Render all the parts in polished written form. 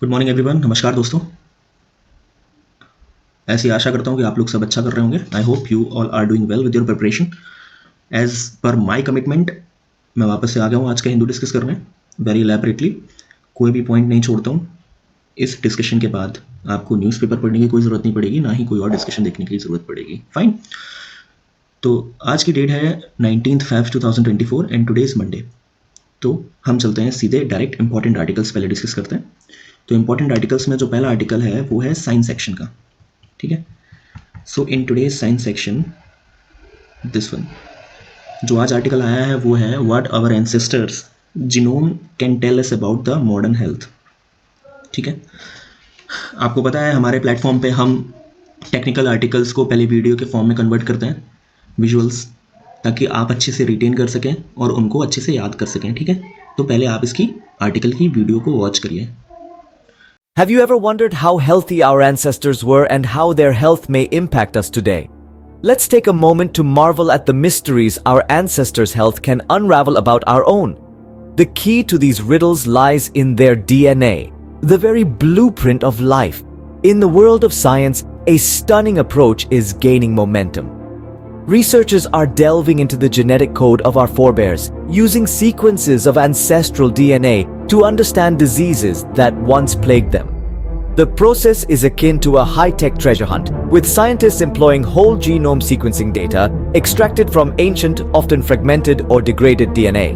Good morning everyone. नमस्कार दोस्तों। ऐसी आशा करता हूँ कि आप लोग सब अच्छा कर रहे होंगे। I hope you all are doing well with your preparation. As per my commitment मैं वापस से आ गया हूँ आज का हिंदू डिस्कस करने वेरी एलैबोरेटली। कोई भी पॉइंट नहीं छोड़ता हूँ। इस डिस्कशन के बाद आपको न्यूज़पेपर पढ़ने की कोई ज़रूरत नहीं पड़ेगी, ना ही कोई और डिस्कशन देखने की ज़रूरत पड़ेगी। फाइन। तो आज की डेट है 19 Feb 2024 and today is Monday. तो हम चलते हैं सीधे डायरेक्ट इंपॉर्टेंट आर्टिकल्स पहले डिस्कस करते हैं। तो इंपॉर्टेंट आर्टिकल्स में जो पहला आर्टिकल है वो है साइंस सेक्शन का। ठीक है। So in today's science section this one जो आज आर्टिकल आया है वो है what our ancestors genome can tell us about the modern health. ठीक है। आपको पता है हमारे प्लेटफॉर्म पे हम टेक्निकल आर्टिकल्स को पहले वीडियो के फॉर्म में कन्वर्ट करते हैं, विजुअल्स, ताकि आप अच्छे से रिटेन कर सकें और उनको अच्छे से याद कर सकें। ठीक है। तो पहले आप इसकी आर्टिकल की वीडियो को वॉच करिए। Have you ever wondered how healthy our ancestors were and how their health may impact us today? Let's take a moment to marvel at the mysteries our ancestors' health can unravel about our own. The key to these riddles lies in their DNA, the very blueprint of life. In the world of science, a stunning approach is gaining momentum. Researchers are delving into the genetic code of our forebears, using sequences of ancestral DNA to understand diseases that once plagued them. The process is akin to a high-tech treasure hunt, with scientists employing whole genome sequencing data extracted from ancient, often fragmented or degraded DNA.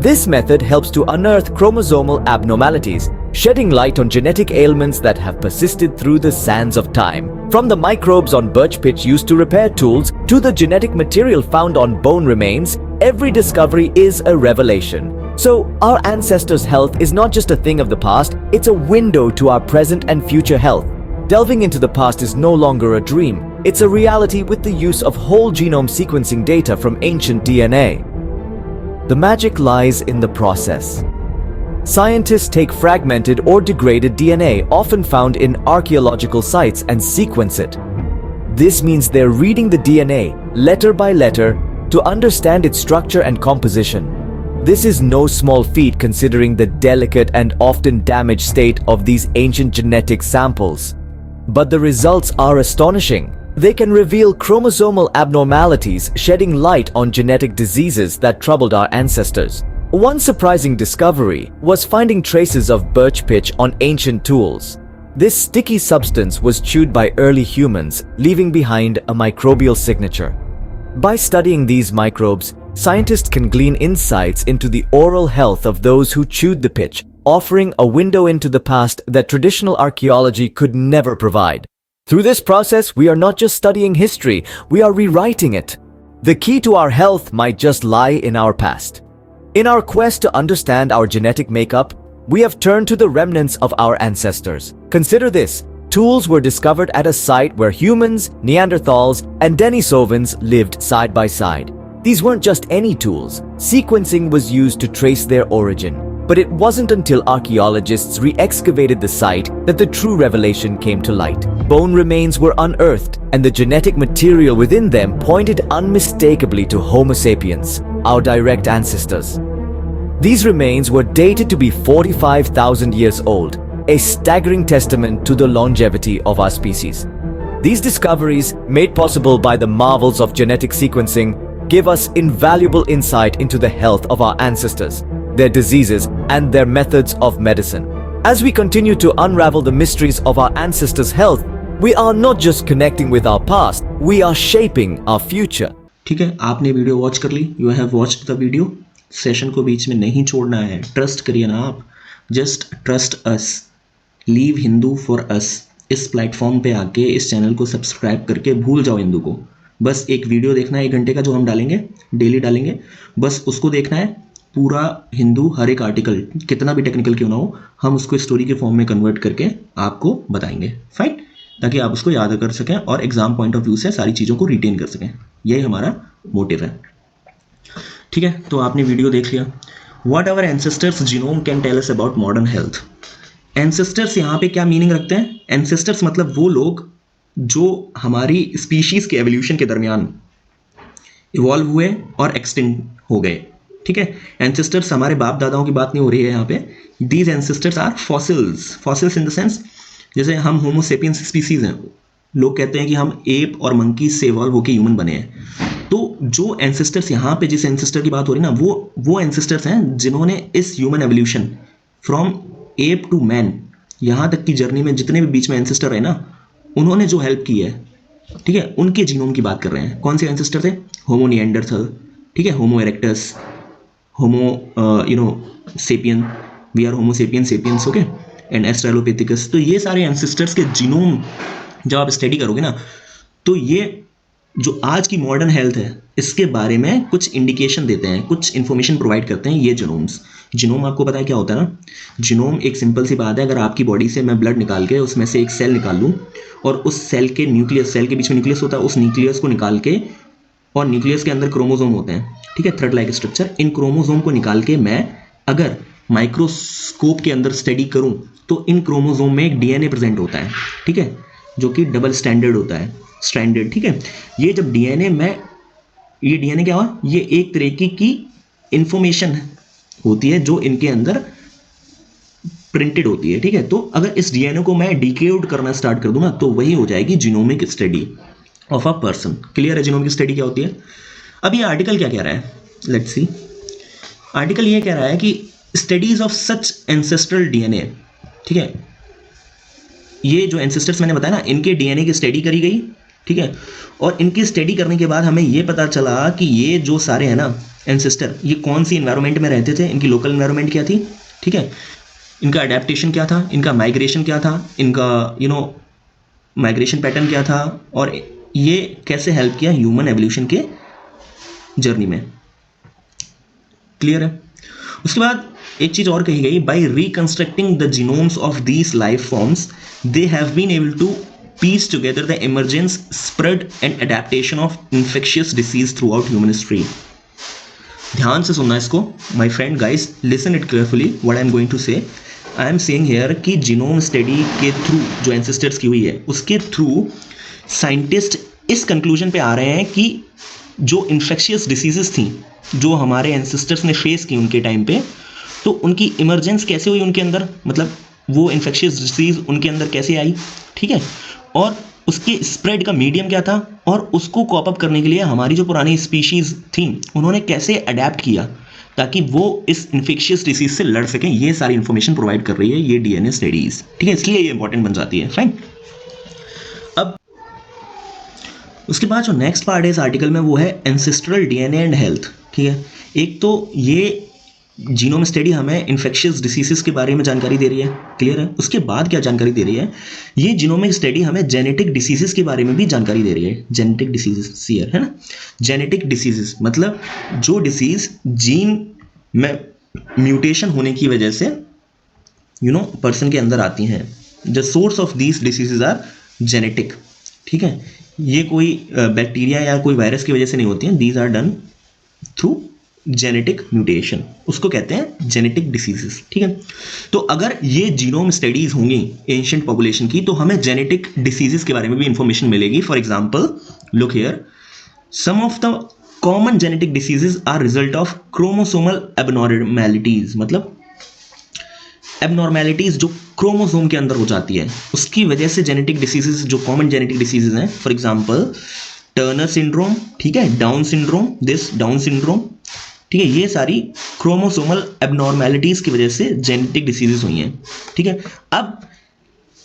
This method helps to unearth chromosomal abnormalities, shedding light on genetic ailments that have persisted through the sands of time. From the microbes on birch pitch used to repair tools to the genetic material found on bone remains, every discovery is a revelation. So, our ancestors' health is not just a thing of the past, it's a window to our present and future health. Delving into the past is no longer a dream, it's a reality with the use of whole genome sequencing data from ancient DNA. The magic lies in the process. Scientists take fragmented or degraded DNA, often found in archaeological sites, and sequence it. This means they're reading the DNA, letter by letter, to understand its structure and composition. This is no small feat considering the delicate and often damaged state of these ancient genetic samples. But the results are astonishing. They can reveal chromosomal abnormalities, shedding light on genetic diseases that troubled our ancestors. One surprising discovery was finding traces of birch pitch on ancient tools. This sticky substance was chewed by early humans, leaving behind a microbial signature. By studying these microbes, scientists can glean insights into the oral health of those who chewed the pitch, offering a window into the past that traditional archaeology could never provide. Through this process, we are not just studying history, we are rewriting it. The key to our health might just lie in our past. In our quest to understand our genetic makeup, we have turned to the remnants of our ancestors. Consider this. Tools were discovered at a site where humans, Neanderthals, and Denisovans lived side by side. These weren't just any tools. Sequencing was used to trace their origin. But it wasn't until archaeologists re-excavated the site that the true revelation came to light. Bone remains were unearthed, and the genetic material within them pointed unmistakably to Homo sapiens, our direct ancestors. These remains were dated to be 45,000 years old, a staggering testament to the longevity of our species. These discoveries, made possible by the marvels of genetic sequencing, give us invaluable insight into the health of our ancestors, their diseases, and their methods of medicine. As we continue to unravel the mysteries of our ancestors' health, we are not just connecting with our past, we are shaping our future. ठीक है, आपने video watch कर ली। You have watched the video. Session को बीच में नहीं छोड़ना है। ट्रस्ट करिए ना आप। Just trust us. Leave Hindu for us. इस प्लेटफॉर्म पे आके इस चैनल को सब्सक्राइब करके भूल जाओ हिंदू को। बस एक वीडियो देखना है 1 घंटे का जो हम डालेंगे, डेली डालेंगे। बस उसको देखना है। पूरा हिंदू हर एक आर्टिकल कितना भी टेक्निकल क्यों ना हो, हम उसको स्टोरी के फॉर्म में कन्वर्ट करके आपको बताएंगे। फाइन। ताकि आप उसको याद कर सकें और एग्जाम पॉइंट ऑफ व्यू से सारी चीज़ों को रिटेन कर सकें। यही हमारा मोटिव है। ठीक है। तो आपने वीडियो देख लिया। What our ancestors genome can tell us about modern health. Ancestors यहाँ पे क्या मीनिंग रखते हैं? एंसेस्टर्स मतलब वो लोग जो हमारी स्पीशीज के एवोल्यूशन के दरमियान इवॉल्व हुए और एक्सटिंक्ट हो गए। ठीक है, एंसेस्टर्स हमारे बाप दादाओं की बात नहीं हो रही है यहाँ पे. These ancestors are fossils. Fossils in the sense जैसे हम होमो सेपियंस स्पीसीज हैं, लोग कहते हैं कि हम एप और मंकी से इवॉल्व होकर ह्यूमन बने हैं. तो जो एंसेस्टर्स यहाँ पे जिस एंसेस्टर की बात हो रही है ना, वो एंसेस्टर्स हैं जिन्होंने इस human evolution from ape to man यहाँ तक की जर्नी में जितने भी बीच में एंसेस्टर है ना, उन्होंने जो हेल्प की है, ठीक है, उनके जीनोम की बात कर रहे हैं. कौन से एंसेस्टर थे? होमो निएंडरथल, ठीक है, Homo erectus, Homo sapien, we are Homo sapien sapiens, okay, and australopithecus. तो ये सारे एंसेस्टर्स के जीनोम जब आप स्टडी करोगे ना, तो ये जो आज की मॉडर्न हेल्थ है इसके बारे में कुछ इंडिकेशन देते हैं, कुछ इंफॉर्मेशन प्रोवाइड करते हैं ये जीनोम्स. जीनोम आपको पता है क्या होता है ना? जीनोम एक सिंपल सी बात है, अगर आपकी बॉडी से मैं ब्लड निकाल के उसमें से एक सेल निकाल लूँ और उस सेल के न्यूक्लियस, सेल के बीच में न्यूक्लियस होता है, उस न्यूक्लियस को निकाल के, और न्यूक्लियस के अंदर क्रोमोसोम होते हैं, ठीक है, थ्रेड लाइक स्ट्रक्चर. इन क्रोमोसोम को निकाल के मैं अगर माइक्रोस्कोप के अंदर स्टडी करूँ तो इन क्रोमोसोम में एक डीएनए प्रेजेंट होता है, ठीक है, जो कि डबल स्टैंडर्ड होता है, स्ट्रैंडेड, ठीक है. ये जब डीएनए में, ये डीएनए क्या हुआ? ये एक तरीके की इंफॉर्मेशन होती है जो इनके अंदर प्रिंटेड होती है, ठीक है. तो अगर इस डीएनए को मैं डिकोड करना स्टार्ट कर दूं ना, तो वही हो जाएगी genomic study of a person. Clear है जीनोमिक स्टडी क्या होती है? अब ये आर्टिकल क्या कह रहा है, लेट्स सी. आर्टिकल ये कह रहा है कि studies of such ancestral DNA, ठीक है, ये जो एंसेस्टर्स मैंने बताया ना, इनके डीएनए की स्टडी करी गई, ठीक है, और इनकी स्टडी करने के बाद हमें ये पता चला कि ये जो सारे हैं ना एंसेस्टर, ये कौन सी इन्वायरमेंट में रहते थे, इनकी लोकल इन्वायरमेंट क्या थी, ठीक है, इनका अडेप्टेशन क्या था, इनका माइग्रेशन क्या था, इनका माइग्रेशन पैटर्न क्या था, और ये कैसे हेल्प किया ह्यूमन एवोल्यूशन के जर्नी में. क्लियर है? उसके बाद एक चीज और कही गई, by reconstructing the genomes of these life forms they have been able to piece together the emergence, spread and adaptation of infectious disease throughout human history. ध्यान से सुनना इसको, my friend guys, listen it carefully what I am going to say. I am saying here कि genome study के through जो ancestors की हुई है, उसके थ्रू साइंटिस्ट इस कंक्लूजन पे आ रहे हैं कि जो इन्फेक्शियस डिसीजेस थी जो हमारे एंसेस्टर्स ने फेस की उनके टाइम पे, तो उनकी इमरजेंस कैसे हुई उनके अंदर, मतलब वो इन्फेक्शियस डिसीज उनके अंदर कैसे आई, ठीक है, और उसके स्प्रेड का मीडियम क्या था, और उसको कॉप अप करने के लिए हमारी जो पुरानी स्पीशीज थी उन्होंने कैसे अडेप्ट किया ताकि वो इस इन्फेक्शियस डिसीज से लड़ सकें. ये सारी इंफॉर्मेशन प्रोवाइड कर रही है ये डीएनए स्टडीज, ठीक है, इसलिए ये इंपॉर्टेंट बन जाती है. फाइन. अब उसके बाद जो नेक्स्ट पार्ट है इस आर्टिकल में वो है एंसेस्ट्रल डीएनए एंड हेल्थ, ठीक है. एक तो ये जीनोम स्टडी हमें इन्फेक्शियस डिसीजेस के बारे में जानकारी दे रही है, क्लियर है. उसके बाद क्या जानकारी दे रही है, ये जीनोमिक स्टडी हमें जेनेटिक डिसीजेस के बारे में भी जानकारी दे रही है. जेनेटिक डिसीजेस हियर है ना, जेनेटिक डिसीजेस मतलब जो डिसीज जीन में म्यूटेशन होने की वजह से पर्सन के अंदर आती हैं. The source of these diseases are genetic, ठीक है. ये कोई बैक्टीरिया या कोई वायरस की वजह से नहीं होती हैं, these are done through genetic mutation, उसको कहते हैं जेनेटिक डिसीजेस, ठीक है. तो अगर ये जीनोम स्टडीज होंगी एंशिएंट पॉपुलेशन की, तो हमें जेनेटिक डिसीजेस के बारे में भी इंफॉर्मेशन मिलेगी. For example look here, some of the common genetic diseases are result of chromosomal abnormalities, मतलब एबनॉर्मैलिटीज जो क्रोमोसोम के अंदर हो जाती है उसकी वजह से जेनेटिक डिसीजेस, जो कॉमन जेनेटिक डिसीजेस हैं, फॉर एग्जांपल टर्नर सिंड्रोम, ठीक है, down syndrome, this down syndrome, ठीक है, ये सारी क्रोमोसोमल एबनॉर्मैलिटीज की वजह से जेनेटिक डिसीजेस हुई हैं, ठीक है. अब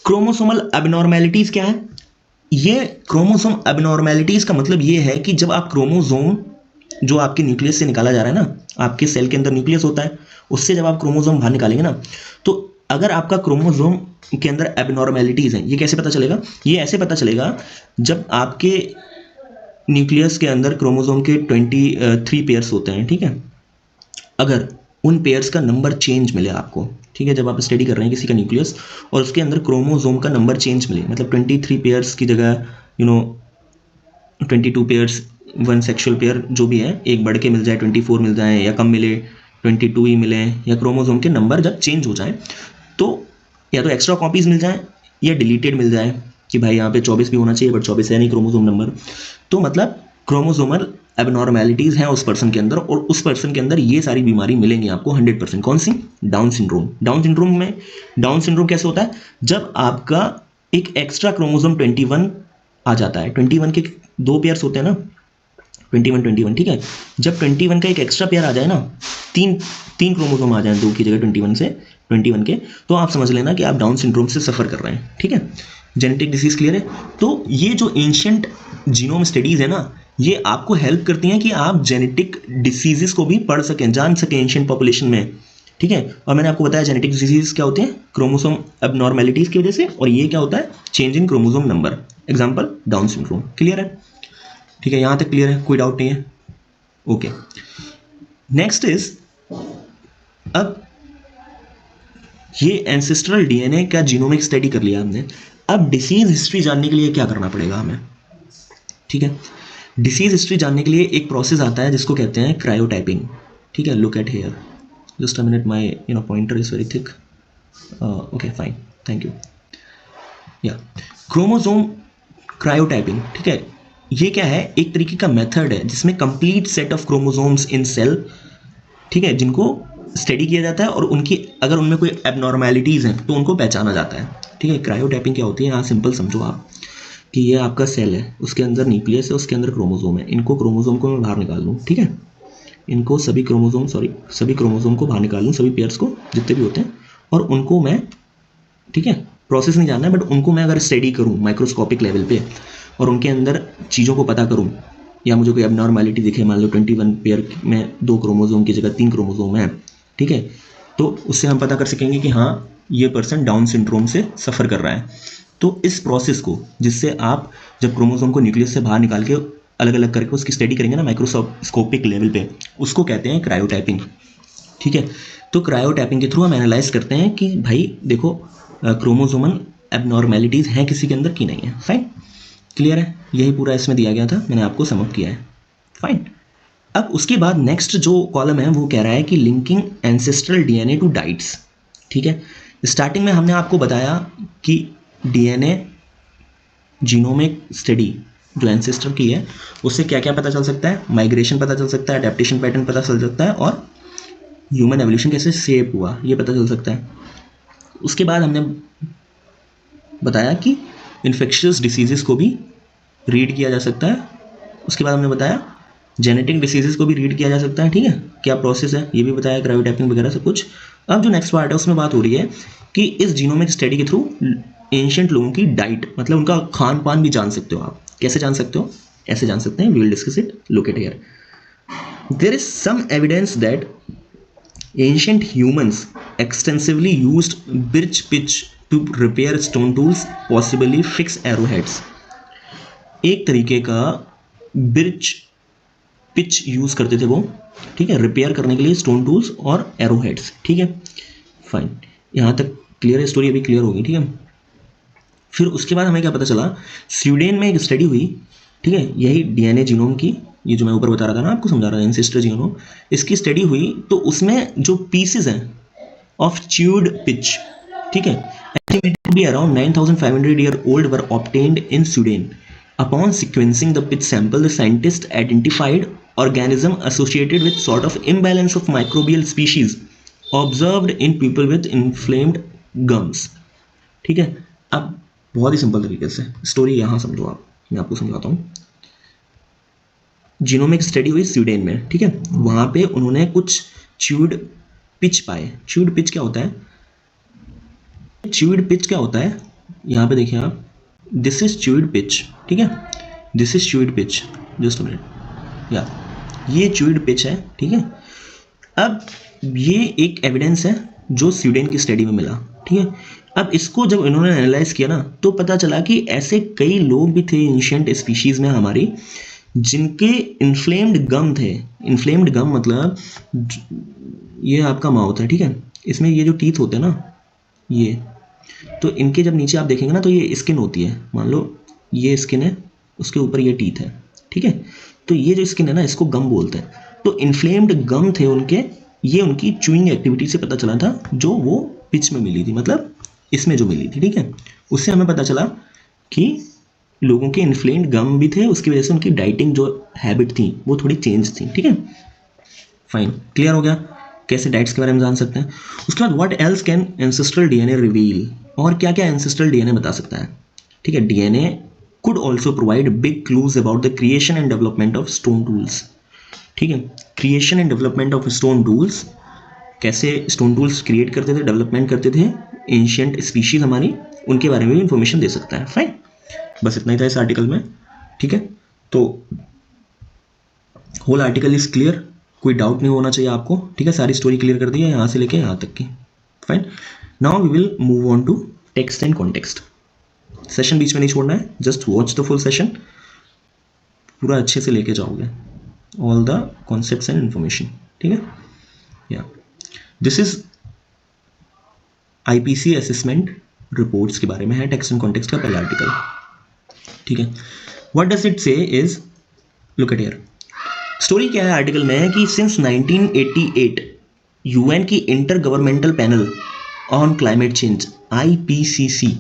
क्रोमोसोमल एबनॉर्मैलिटीज क्या है? ये क्रोमोसोम एबनॉर्मैलिटीज का मतलब ये है कि जब आप क्रोमोसोम जो आपके न्यूक्लियस से निकाला जा रहा है ना, आपके सेल के अंदर न्यूक्लियस होता है, उससे जब आप क्रोमोसोम बाहर निकालेंगे ना, तो अगर आपका क्रोमोसोम के अंदर एबनॉर्मैलिटीज हैं, ये कैसे पता चलेगा? ये ऐसे पता चलेगा जब आपके न्यूक्लियस के अंदर क्रोमोसोम के 23 पेयर्स होते हैं, ठीक है, अगर उन पेयर्स का नंबर चेंज मिले आपको, ठीक है, जब आप स्टडी कर रहे हैं किसी का न्यूक्लियस और उसके अंदर क्रोमोसोम का नंबर चेंज मिले, मतलब 23 पेयर्स की जगह 22 पेयर्स, वन सेक्सुअल पेयर जो भी है, एक बढ़ के मिल जाए, 24 मिल जाए, या कम मिले 22 ही मिले, या क्रोमोसोम के नंबर जब चेंज हो जाए तो या तो एक्स्ट्रा कॉपीज मिल जाए या डिलीटेड मिल जाए कि भाई यहाँ पे 24 भी होना चाहिए बट 24 है नहीं क्रोमोसोम नंबर, तो मतलब क्रोमोसोमल एबनॉर्मेलिटीज हैं उस पर्सन के अंदर, और उस पर्सन के अंदर ये सारी बीमारी मिलेंगी आपको 100%। कौन सी? Down syndrome. डाउन सिंड्रोम में, डाउन सिंड्रोम कैसे होता है? जब आपका एक एक्स्ट्रा क्रोमोसोम 21 आ जाता है। 21 के दो पेयर्स होते हैं ना, 21, ठीक है। जब 21 का एक एक्स्ट्रा पेयर आ जाए ना, तीन तीन क्रोमोसोम आ जाए 2 की जगह 21 के, तो आप समझ लेना कि आप डाउन सिंड्रोम से सफर कर रहे हैं, ठीक है। जेनेटिक डिसीज क्लियर है। तो ये जो एंशिएंट जीनोम स्टडीज है ना, ये आपको हेल्प करती हैं कि आप जेनेटिक डिसीजेस को भी पढ़ सकें, जान सकें एंशिएंट पॉपुलेशन में, ठीक है। और मैंने आपको बताया जेनेटिक डिसीज क्या होते हैं, क्रोमोसोम एबनॉर्मेलिटीज की वजह से, और ये क्या होता है, change in chromosome number, example down syndrome. Clear है? ठीक है, यहां तक क्लियर है, कोई डाउट नहीं है? ओके, नेक्स्ट इज, अब ये एंसेस्ट्रल डीएनए का जीनोमिक स्टडी कर लिया हमने। अब डिसीज हिस्ट्री जानने के लिए क्या करना पड़ेगा हमें, ठीक है। डिसीज हिस्ट्री जानने के लिए एक प्रोसेस आता है जिसको कहते हैं क्रायोटाइपिंग, ठीक है। Look at here, just a minute, my pointer is very thick. Okay fine, thank you. या क्रोमोसोम क्रायोटाइपिंग, ठीक है। ये क्या है, एक तरीके का मेथड है जिसमें complete set of chromosomes in cell, ठीक है, जिनको स्टडी किया जाता है, और उनकी अगर उनमें कोई एबनॉर्मेलिटीज़ हैं तो उनको पहचाना जाता है, ठीक है। क्रायोटाइपिंग क्या होती है, यहाँ सिंपल समझो आप कि ये आपका सेल है, उसके अंदर न्यूक्लियस है, उसके अंदर क्रोमोसोम है। इनको क्रोमोसोम को मैं बाहर निकाल लूँ, ठीक है। इनको सभी क्रोमोसोम को बाहर निकाल लूँ, सभी पेयर्स को जितने भी होते हैं, और उनको मैं, ठीक है, प्रोसेस नहीं जानना है, बट उनको मैं अगर स्टडी करूँ माइक्रोस्कोपिक लेवल पे, और उनके अंदर चीज़ों को पता करूँ, या मुझे कोई एबनॉर्मेलिटी दिखे, मान लो 21 पेयर में 2 क्रोमोसोम की जगह 3 क्रोमोसोम है, ठीक है, तो उससे हम पता कर सकेंगे कि हाँ, ये पर्सन डाउन सिंड्रोम से सफ़र कर रहा है। तो इस प्रोसेस को, जिससे आप जब क्रोमोसोम को न्यूक्लियस से बाहर निकाल के अलग अलग करके उसकी स्टडी करेंगे ना माइक्रोस्कोपिक लेवल पे, उसको कहते हैं क्रायोटाइपिंग, ठीक है। तो क्रायोटाइपिंग के थ्रू हम एनालाइज करते हैं कि भाई देखो क्रोमोसोमल एबनॉर्मेलिटीज़ हैं किसी के अंदर कि नहीं है। फाइन, क्लियर है? यही पूरा इसमें दिया गया था, मैंने आपको समअप किया है। फाइन। अब उसके बाद नेक्स्ट जो कॉलम है वो कह रहा है कि linking ancestral DNA to diets, ठीक है। स्टार्टिंग में हमने आपको बताया कि डीएनए जीनोमिक स्टडी जो एंसेस्टर की है, उससे क्या क्या पता चल सकता है, माइग्रेशन पता चल सकता है, अडेप्टेशन पैटर्न पता चल सकता है, और ह्यूमन एवोल्यूशन कैसे शेप हुआ ये पता चल सकता है। उसके बाद हमने बताया कि इन्फेक्शियस डिसीजेस को भी रीड किया जा सकता है। उसके बाद हमने बताया जेनेटिक डिसीजेस को भी रीड किया जा सकता है, ठीक है, क्या प्रोसेस है ये भी बताया, क्रायोटाइपिंग वगैरह सब कुछ। अब जो नेक्स्ट पार्ट है उसमें बात हो रही है कि इस जीनोमिक स्टडी के थ्रू एंशिएंट लोगों की डाइट, मतलब उनका खान पान भी जान सकते हो आप। कैसे जान सकते हो? ऐसे जान सकते हैं, we will discuss it, look at here. There is some evidence that ancient humans extensively used birch pitch to repair stone tools, possibly fix arrowheads। एक तरीके का बिर्च पिच यूज करते थे वो, ठीक है, रिपेयर करने के लिए स्टोन टूल्स और एरोहेड्स, ठीक है। फाइन, यहाँ तक क्लियर है, स्टोरी अभी क्लियर होगी, ठीक है। फिर उसके बाद हमें क्या पता चला, स्वीडन में एक स्टडी हुई, ठीक है, यही डीएनए जीनोम की, ये जो मैं ऊपर बता रहा था ना आपको, समझा रहा था एंसेस्टर जीनोम, इसकी स्टडी हुई। तो उसमें जो पीसेस हैं ऑफ च्यूड पिच, ठीक है, estimated to be around 9,500 year old were obtained in Sweden। Upon sequencing the pitch sample, the scientists identified organism associated with sort of imbalance of microbial species observed in people with inflamed gums, ठीक है। अब बहुत ही simple तरीके से story यहाँ समझो आप, मैं आपको समझाता हूँ। जीनोमिक स्टडी हुई स्वीडन में, ठीक है, वहाँ पे उन्होंने कुछ च्यूड पिच पाए। च्यूड पिच क्या होता है? च्यूड पिच क्या होता है, यहाँ पे देखिए आप, दिस इज च्यूड पिच, ठीक है, this is chewed pitch, just a minute, या ये च्यूड पिच है, ठीक है। अब ये एक एविडेंस है जो स्वीडन की स्टडी में मिला, ठीक है। अब इसको जब इन्होंने एनालाइज किया ना, तो पता चला कि ऐसे कई लोग भी थे एंशिएंट स्पीशीज में हमारी, जिनके इन्फ्लेम्ड गम थे। इन्फ्लेम्ड गम मतलब ये आपका माउथ है, ठीक है, इसमें ये जो टीथ होते हैं ना, ये, तो इनके जब नीचे आप देखेंगे ना तो ये स्किन होती है, मान लो ये स्किन है, उसके ऊपर ये टीथ है, ठीक है। तो ये जो स्किन है ना, इसको गम बोलते हैं। तो इन्फ्लेम्ड गम थे उनके, ये उनकी चूइंग एक्टिविटी से पता चला था, जो वो पिच में मिली थी, मतलब इसमें जो मिली थी, ठीक है। उससे हमें पता चला कि लोगों के इन्फ्लेम्ड गम भी थे, उसकी वजह से उनकी डाइटिंग जो हैबिट थी वो थोड़ी चेंज थी। ठीक है, फाइन, क्लियर हो गया कैसे डाइट्स के बारे में जान सकते हैं। उसके बाद what else can ancestral DNA reveal, और क्या क्या एंसेस्ट्रल डीएनए बता सकता है। ठीक है, DNA could also provide big clues about the creation and development of stone tools. ठीक है, creation and development of stone tools, कैसे स्टोन टूल्स क्रिएट करते थे, डेवलपमेंट करते थे एंशियंट स्पीशीज हमारी, उनके बारे में भी इंफॉर्मेशन दे सकता है। फाइन, बस इतना ही था इस आर्टिकल में। ठीक है, तो होल आर्टिकल इज क्लियर, कोई डाउट नहीं होना चाहिए आपको। ठीक है, सारी स्टोरी क्लियर कर दी है यहाँ से लेके यहाँ तक की। Fine, now we will move on to text and context. Session बीच में नहीं छोड़ना है, just watch the full session, पूरा अच्छे से लेके जाओगे all the concepts and information. ठीक है, yeah this is IPC assessment reports के बारे में है, टेक्स्ट एंड कॉन्टेक्स्ट का पहला आर्टिकल। ठीक है, व्हाट डज इट से is, look at here, story क्या है आर्टिकल में कि सिंस 1988 यूएन की inter governmental panel on climate change IPCC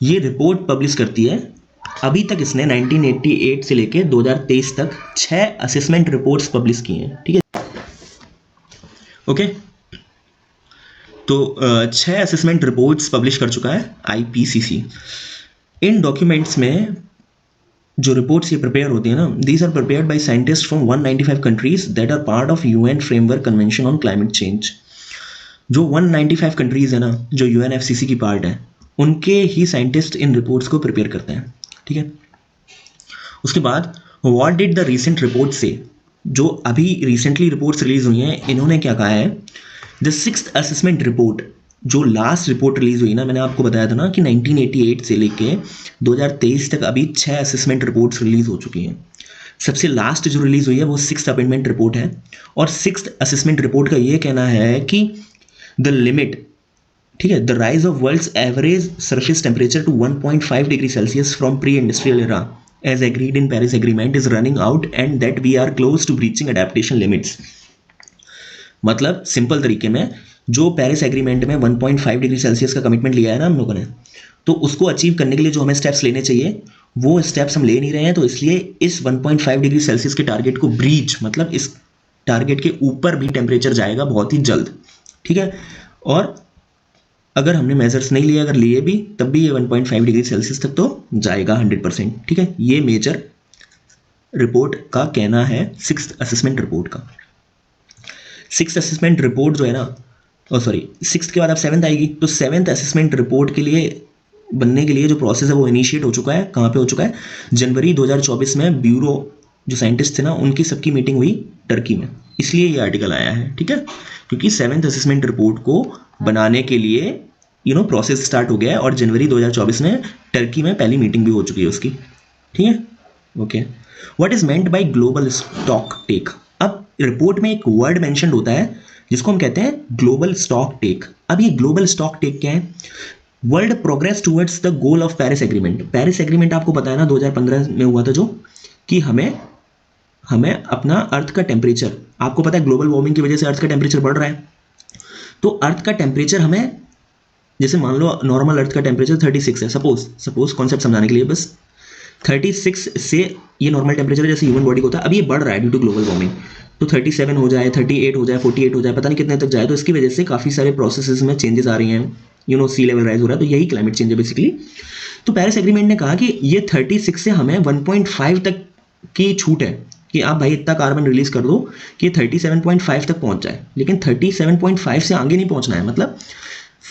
ये रिपोर्ट पब्लिश करती है। अभी तक इसने 1988 से लेके 2023 तक 6 असेसमेंट रिपोर्ट्स पब्लिश की हैं। ठीक है, ओके, तो 6 असेसमेंट रिपोर्ट्स पब्लिश कर चुका है आईपीसीसी। इन डॉक्यूमेंट्स में जो रिपोर्ट्स ये प्रिपेयर होती है ना, these are prepared by scientist from 195 countries that are part of UN framework convention on climate change. जो 195 कंट्रीज है ना, जो यूएनएफसीसी की पार्ट है, उनके ही साइंटिस्ट इन रिपोर्ट्स को प्रिपेयर करते हैं। ठीक है, उसके बाद what did the recent report से, जो अभी रिसेंटली रिपोर्ट्स रिलीज हुई हैं, इन्होंने क्या कहा है, द 6th असेसमेंट रिपोर्ट, जो लास्ट रिपोर्ट रिलीज हुई ना, मैंने आपको बताया था ना कि 1988 से लेके 2023 तक अभी 6 असेसमेंट रिपोर्ट्स रिलीज हो चुकी हैं। सबसे लास्ट जो रिलीज हुई है वो 6th अमेंडमेंट रिपोर्ट है, और 6th असेसमेंट रिपोर्ट का ये कहना है कि द लिमिट, ठीक है, the rise of world's average surface temperature to 1.5 degree Celsius from pre industrial era as agreed in Paris agreement is running out and that we are close to breaching adaptation limits. मतलब simple तरीके में, जो Paris agreement में 1.5 degree Celsius का commitment लिया है ना हम लोगों ने, तो उसको अचीव करने के लिए जो हमें स्टेप्स लेने चाहिए वो स्टेप्स हम ले नहीं रहे हैं। तो इसलिए इस 1.5 डिग्री सेल्सियस के टारगेट को ब्रीच, मतलब इस टारगेट के ऊपर भी टेम्परेचर जाएगा बहुत ही जल्द। ठीक है, और अगर हमने मेजर्स नहीं लिए, अगर लिए भी, तब भी ये 1.5 डिग्री सेल्सियस तक तो जाएगा 100%। ठीक है, ये मेजर रिपोर्ट का कहना है 6th असेसमेंट रिपोर्ट का। 6th असेसमेंट रिपोर्ट जो है ना, सॉरी 6th के बाद अब 7th आएगी, तो 7th असेसमेंट रिपोर्ट के लिए बनने के लिए जो प्रोसेस है वो इनिशिएट हो चुका है। कहाँ पे हो चुका है, जनवरी 2024 में ब्यूरो जो साइंटिस्ट थे ना, उनकी सबकी मीटिंग हुई टर्की में, इसलिए ये आर्टिकल आया है। ठीक है, क्योंकि 7th असेसमेंट रिपोर्ट को बनाने के लिए प्रोसेस स्टार्ट हो गया है, और जनवरी 2024 में टर्की में पहली मीटिंग भी हो चुकी है उसकी। ठीक है, okay, what is meant by global stock take. अब रिपोर्ट में एक वर्ड मेंशन होता है जिसको हम कहते हैं ग्लोबल स्टॉक टेक। अब ये ग्लोबल स्टॉक टेक क्या है, world progress towards the goal of Paris agreement. Paris agreement आपको पता है ना, 2015 में हुआ था, जो कि हमें अपना अर्थ का टेम्परेचर, आपको पता है ग्लोबल वार्मिंग की वजह से अर्थ का टेम्परेचर बढ़ रहा है, तो अर्थ का टेम्परेचर हमें, जैसे मान लो नॉर्मल अर्थ का टेम्परेचर 36 है, सपोज कॉन्सेप्ट समझाने के लिए बस, 36 से ये नॉर्मल टेम्परेचर जैसे ह्यूमन बॉडी को होता है, अब ये बढ़ रहा है ड्यू टू ग्लोबल वार्मिंग, तो 37 हो जाए, 38 हो जाए, 48 हो जाए, पता नहीं कितने तक जाए। तो इसकी वजह से काफ़ी सारे प्रोसेसेस में चेंजेस आ रही हैं, सी लेवल राइज हो रहा है, तो यही क्लाइमेट चेंज है बेसिकली। तो पेरिस एग्रीमेंट ने कहा कि ये 36 से हमें 1.5 तक की छूट है कि आप भाई इतना कार्बन रिलीज कर दो कि 37.5 तक पहुंच जाए, लेकिन 37.5 से आगे नहीं पहुंचना है, मतलब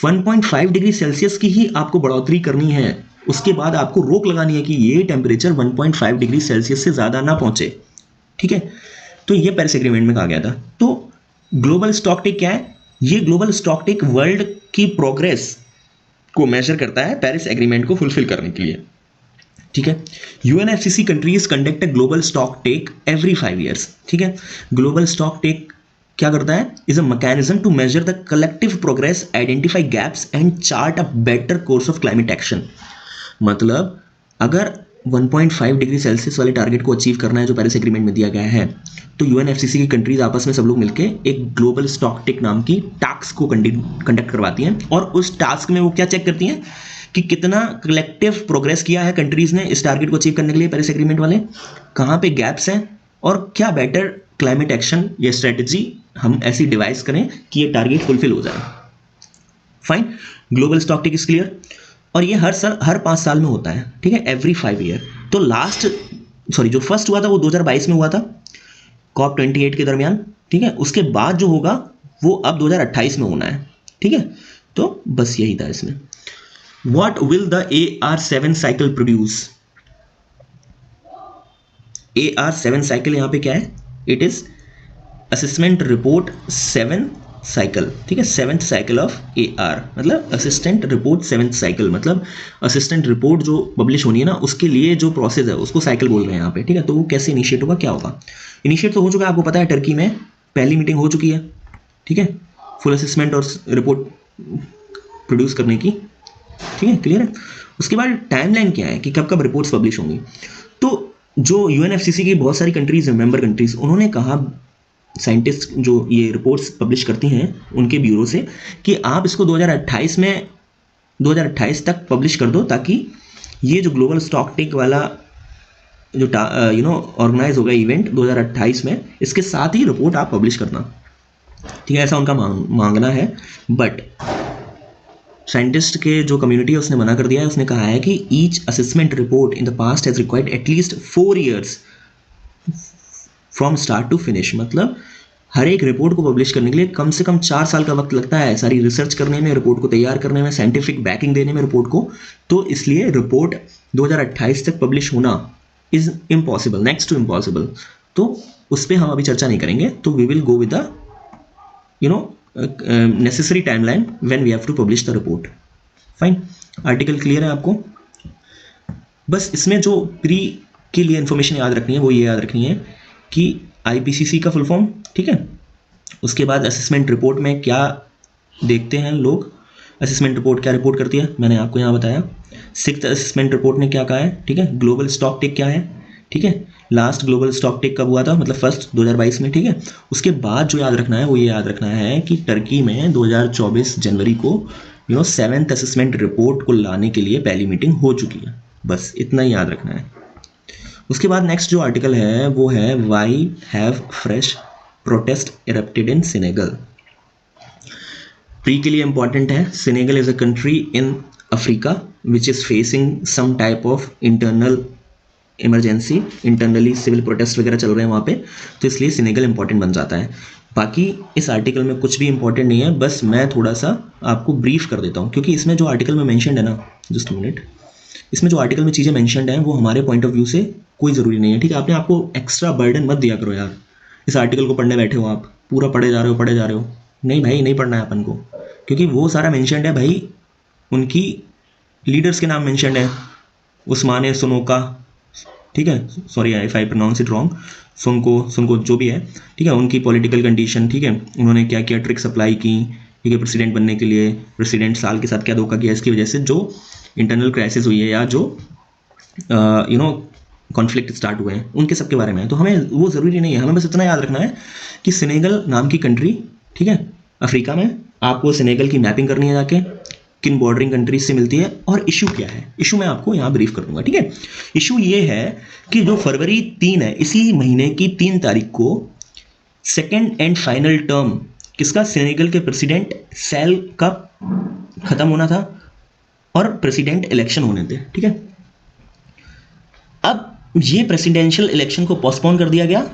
1.5 डिग्री सेल्सियस की ही आपको बढ़ोतरी करनी है। उसके बाद आपको रोक लगानी है कि ये टेम्परेचर 1.5 डिग्री सेल्सियस से ज़्यादा ना पहुंचे। ठीक है, तो ये पेरिस एग्रीमेंट में कहा गया था। तो ग्लोबल स्टॉक टेक क्या है, ये ग्लोबल स्टॉक टेक वर्ल्ड की प्रोग्रेस को मेजर करता है पेरिस एग्रीमेंट को फुलफिल करने के लिए। ठीक है, UNFCC countries conduct a global stock take every 5 years. ठीक है, ग्लोबल स्टॉक टेक क्या करता है, is a mechanism to measure the collective progress, identify gaps and chart a better course of climate action. मतलब अगर 1.5 डिग्री सेल्सियस वाले target को achieve करना है जो पेरिस एग्रीमेंट में दिया गया है, तो यूएनएफसीसी की कंट्रीज आपस में सब लोग मिलके एक ग्लोबल स्टॉक टेक नाम की टास्क को कंडक्ट करवाती हैं, और उस टास्क में वो क्या चेक करती हैं कि कितना कलेक्टिव प्रोग्रेस किया है कंट्रीज ने इस टारगेट को अचीव करने के लिए, पेरिस एग्रीमेंट वाले, कहाँ पे गैप्स हैं, और क्या बेटर क्लाइमेट एक्शन या स्ट्रेटेजी हम ऐसी डिवाइस करें कि ये टारगेट फुलफिल हो जाए। फाइन, ग्लोबल स्टॉकटेक इज क्लियर, और ये हर 5 साल में होता है, ठीक है, एवरी 5 ईयर। तो जो फर्स्ट हुआ था वो 2022 में हुआ था COP28 के दरमियान, ठीक है। उसके बाद जो होगा वो अब 2028 में होना है, ठीक है। तो बस यही था इसमें। What will the AR7 cycle produce? AR7 cycle यहां पे क्या है? It is assessment report 7 cycle, ठीक है, 7th साइकिल ऑफ AR, मतलब असिस्टेंट रिपोर्ट 7th साइकिल, मतलब असिस्टेंट रिपोर्ट जो पब्लिश होनी है ना, उसके लिए जो प्रोसेस है उसको साइकिल बोल रहे हैं यहाँ पे, ठीक है। तो वो कैसे इनिशिएट होगा, क्या होगा? इनिशिएट तो हो चुका है, आपको पता है, टर्की में पहली मीटिंग हो चुकी है, ठीक है, फुल असेसमेंट और रिपोर्ट प्रोड्यूस करने की, ठीक है, क्लियर है। उसके बाद टाइमलाइन क्या है कि कब कब रिपोर्ट्स पब्लिश होंगी। तो जो UNFCCC की बहुत सारी कंट्रीज हैं, मेंबर कंट्रीज, उन्होंने कहा साइंटिस्ट जो ये रिपोर्ट्स पब्लिश करती हैं उनके ब्यूरो से कि आप इसको 2028 तक पब्लिश कर दो, ताकि ये जो ग्लोबल स्टॉकटेक वाला जो ऑर्गेनाइज होगा इवेंट 2028 में, इसके साथ ही रिपोर्ट आप पब्लिश करना, ठीक है, ऐसा उनका मांगना है। बट साइंटिस्ट के जो कम्युनिटी है उसने मना कर दिया है। उसने कहा है कि each assessment report in the past has required at least 4 years from start to finish, मतलब हर एक रिपोर्ट को पब्लिश करने के लिए कम से कम 4 साल का वक्त लगता है, सारी रिसर्च करने में, रिपोर्ट को तैयार करने में, साइंटिफिक बैकिंग देने में रिपोर्ट को। तो इसलिए रिपोर्ट 2028 तक पब्लिश होना is impossible, next to impossible. तो उस पर हम अभी चर्चा नहीं करेंगे। तो we will go with the necessary timeline when we have to publish the report. Fine, article clear है आपको? बस इसमें जो प्री के लिए इंफॉर्मेशन याद रखनी है वो ये याद रखनी है कि IPCC का फुल फॉर्म, ठीक है। उसके बाद असेसमेंट रिपोर्ट में क्या देखते हैं लोग, असेसमेंट रिपोर्ट क्या रिपोर्ट करती है, मैंने आपको यहाँ बताया। 6th असेसमेंट रिपोर्ट ने क्या कहा है, ठीक है। ग्लोबल स्टॉकटेक क्या है, ठीक है। लास्ट ग्लोबल स्टॉकटेक कब हुआ था, मतलब फर्स्ट 2022 में, ठीक है। उसके बाद जो याद रखना है वो ये याद रखना है कि टर्की में 2024 जनवरी को 7th असेसमेंट रिपोर्ट को लाने के लिए पहली मीटिंग हो चुकी है। बस इतना ही याद रखना है। उसके बाद नेक्स्ट जो आर्टिकल है वो है why have fresh protest erupted in Senegal. Pre के लिए इंपॉर्टेंट है। Senegal is a country in Africa which is facing some type of internal emergency, internally civil protest वगैरह चल रहे हैं वहाँ पे, तो इसलिए सेनेगल इंपॉर्टेंट बन जाता है। बाकी इस आर्टिकल में कुछ भी इंपॉर्टेंट नहीं है, बस मैं थोड़ा सा आपको ब्रीफ कर देता हूँ, क्योंकि इसमें जो आर्टिकल में मैंशनड है ना, जस्ट मिनट, इसमें जो आर्टिकल में चीज़ें मैंशनड हैं वो हमारे पॉइंट ऑफ व्यू से कोई ज़रूरी नहीं है, ठीक है। आपने आपको एक्स्ट्रा बर्डन मत दिया करो यार, इस आर्टिकल को पढ़ने बैठे हो आप, पूरा पढ़े जा रहे हो, नहीं भाई, नहीं पढ़ना है अपन को, क्योंकि वो सारा मैंशनड है भाई, उनकी लीडर्स के नाम मैंशनड है, उस्माने सुनोका, ठीक है, sorry if I pronounce it wrong, Sonko जो भी है, ठीक है, उनकी पॉलिटिकल कंडीशन, ठीक है, उन्होंने क्या क्या ट्रिक्स अप्लाई की, ठीक है, प्रेसिडेंट बनने के लिए, प्रेसिडेंट साल के साथ क्या धोखा किया, इसकी वजह से जो इंटरनल क्राइसिस हुई है या जो कॉन्फ्लिक्ट स्टार्ट हुए हैं, उनके सबके बारे में है। तो हमें वो ज़रूरी नहीं है, हमें बस इतना याद रखना है कि सेनेगल नाम की कंट्री, ठीक है, अफ्रीका में, आपको सेनेगल की मैपिंग करनी है जाके, किन बॉर्डरिंग कंट्रीज से मिलती है, और इशू क्या है, इशू मैं आपको यहाँ ब्रीफ कर दूंगा, ठीक है। इशू ये है कि जो फरवरी 3 है, इसी महीने की 3 तारीख को सेकेंड एंड फाइनल टर्म किसका, सेनेगल के प्रेसिडेंट सैल का खत्म होना था और प्रेसिडेंट इलेक्शन होने थे, ठीक है। अब ये प्रेसिडेंशियल इलेक्शन को पोस्टपोन कर दिया गया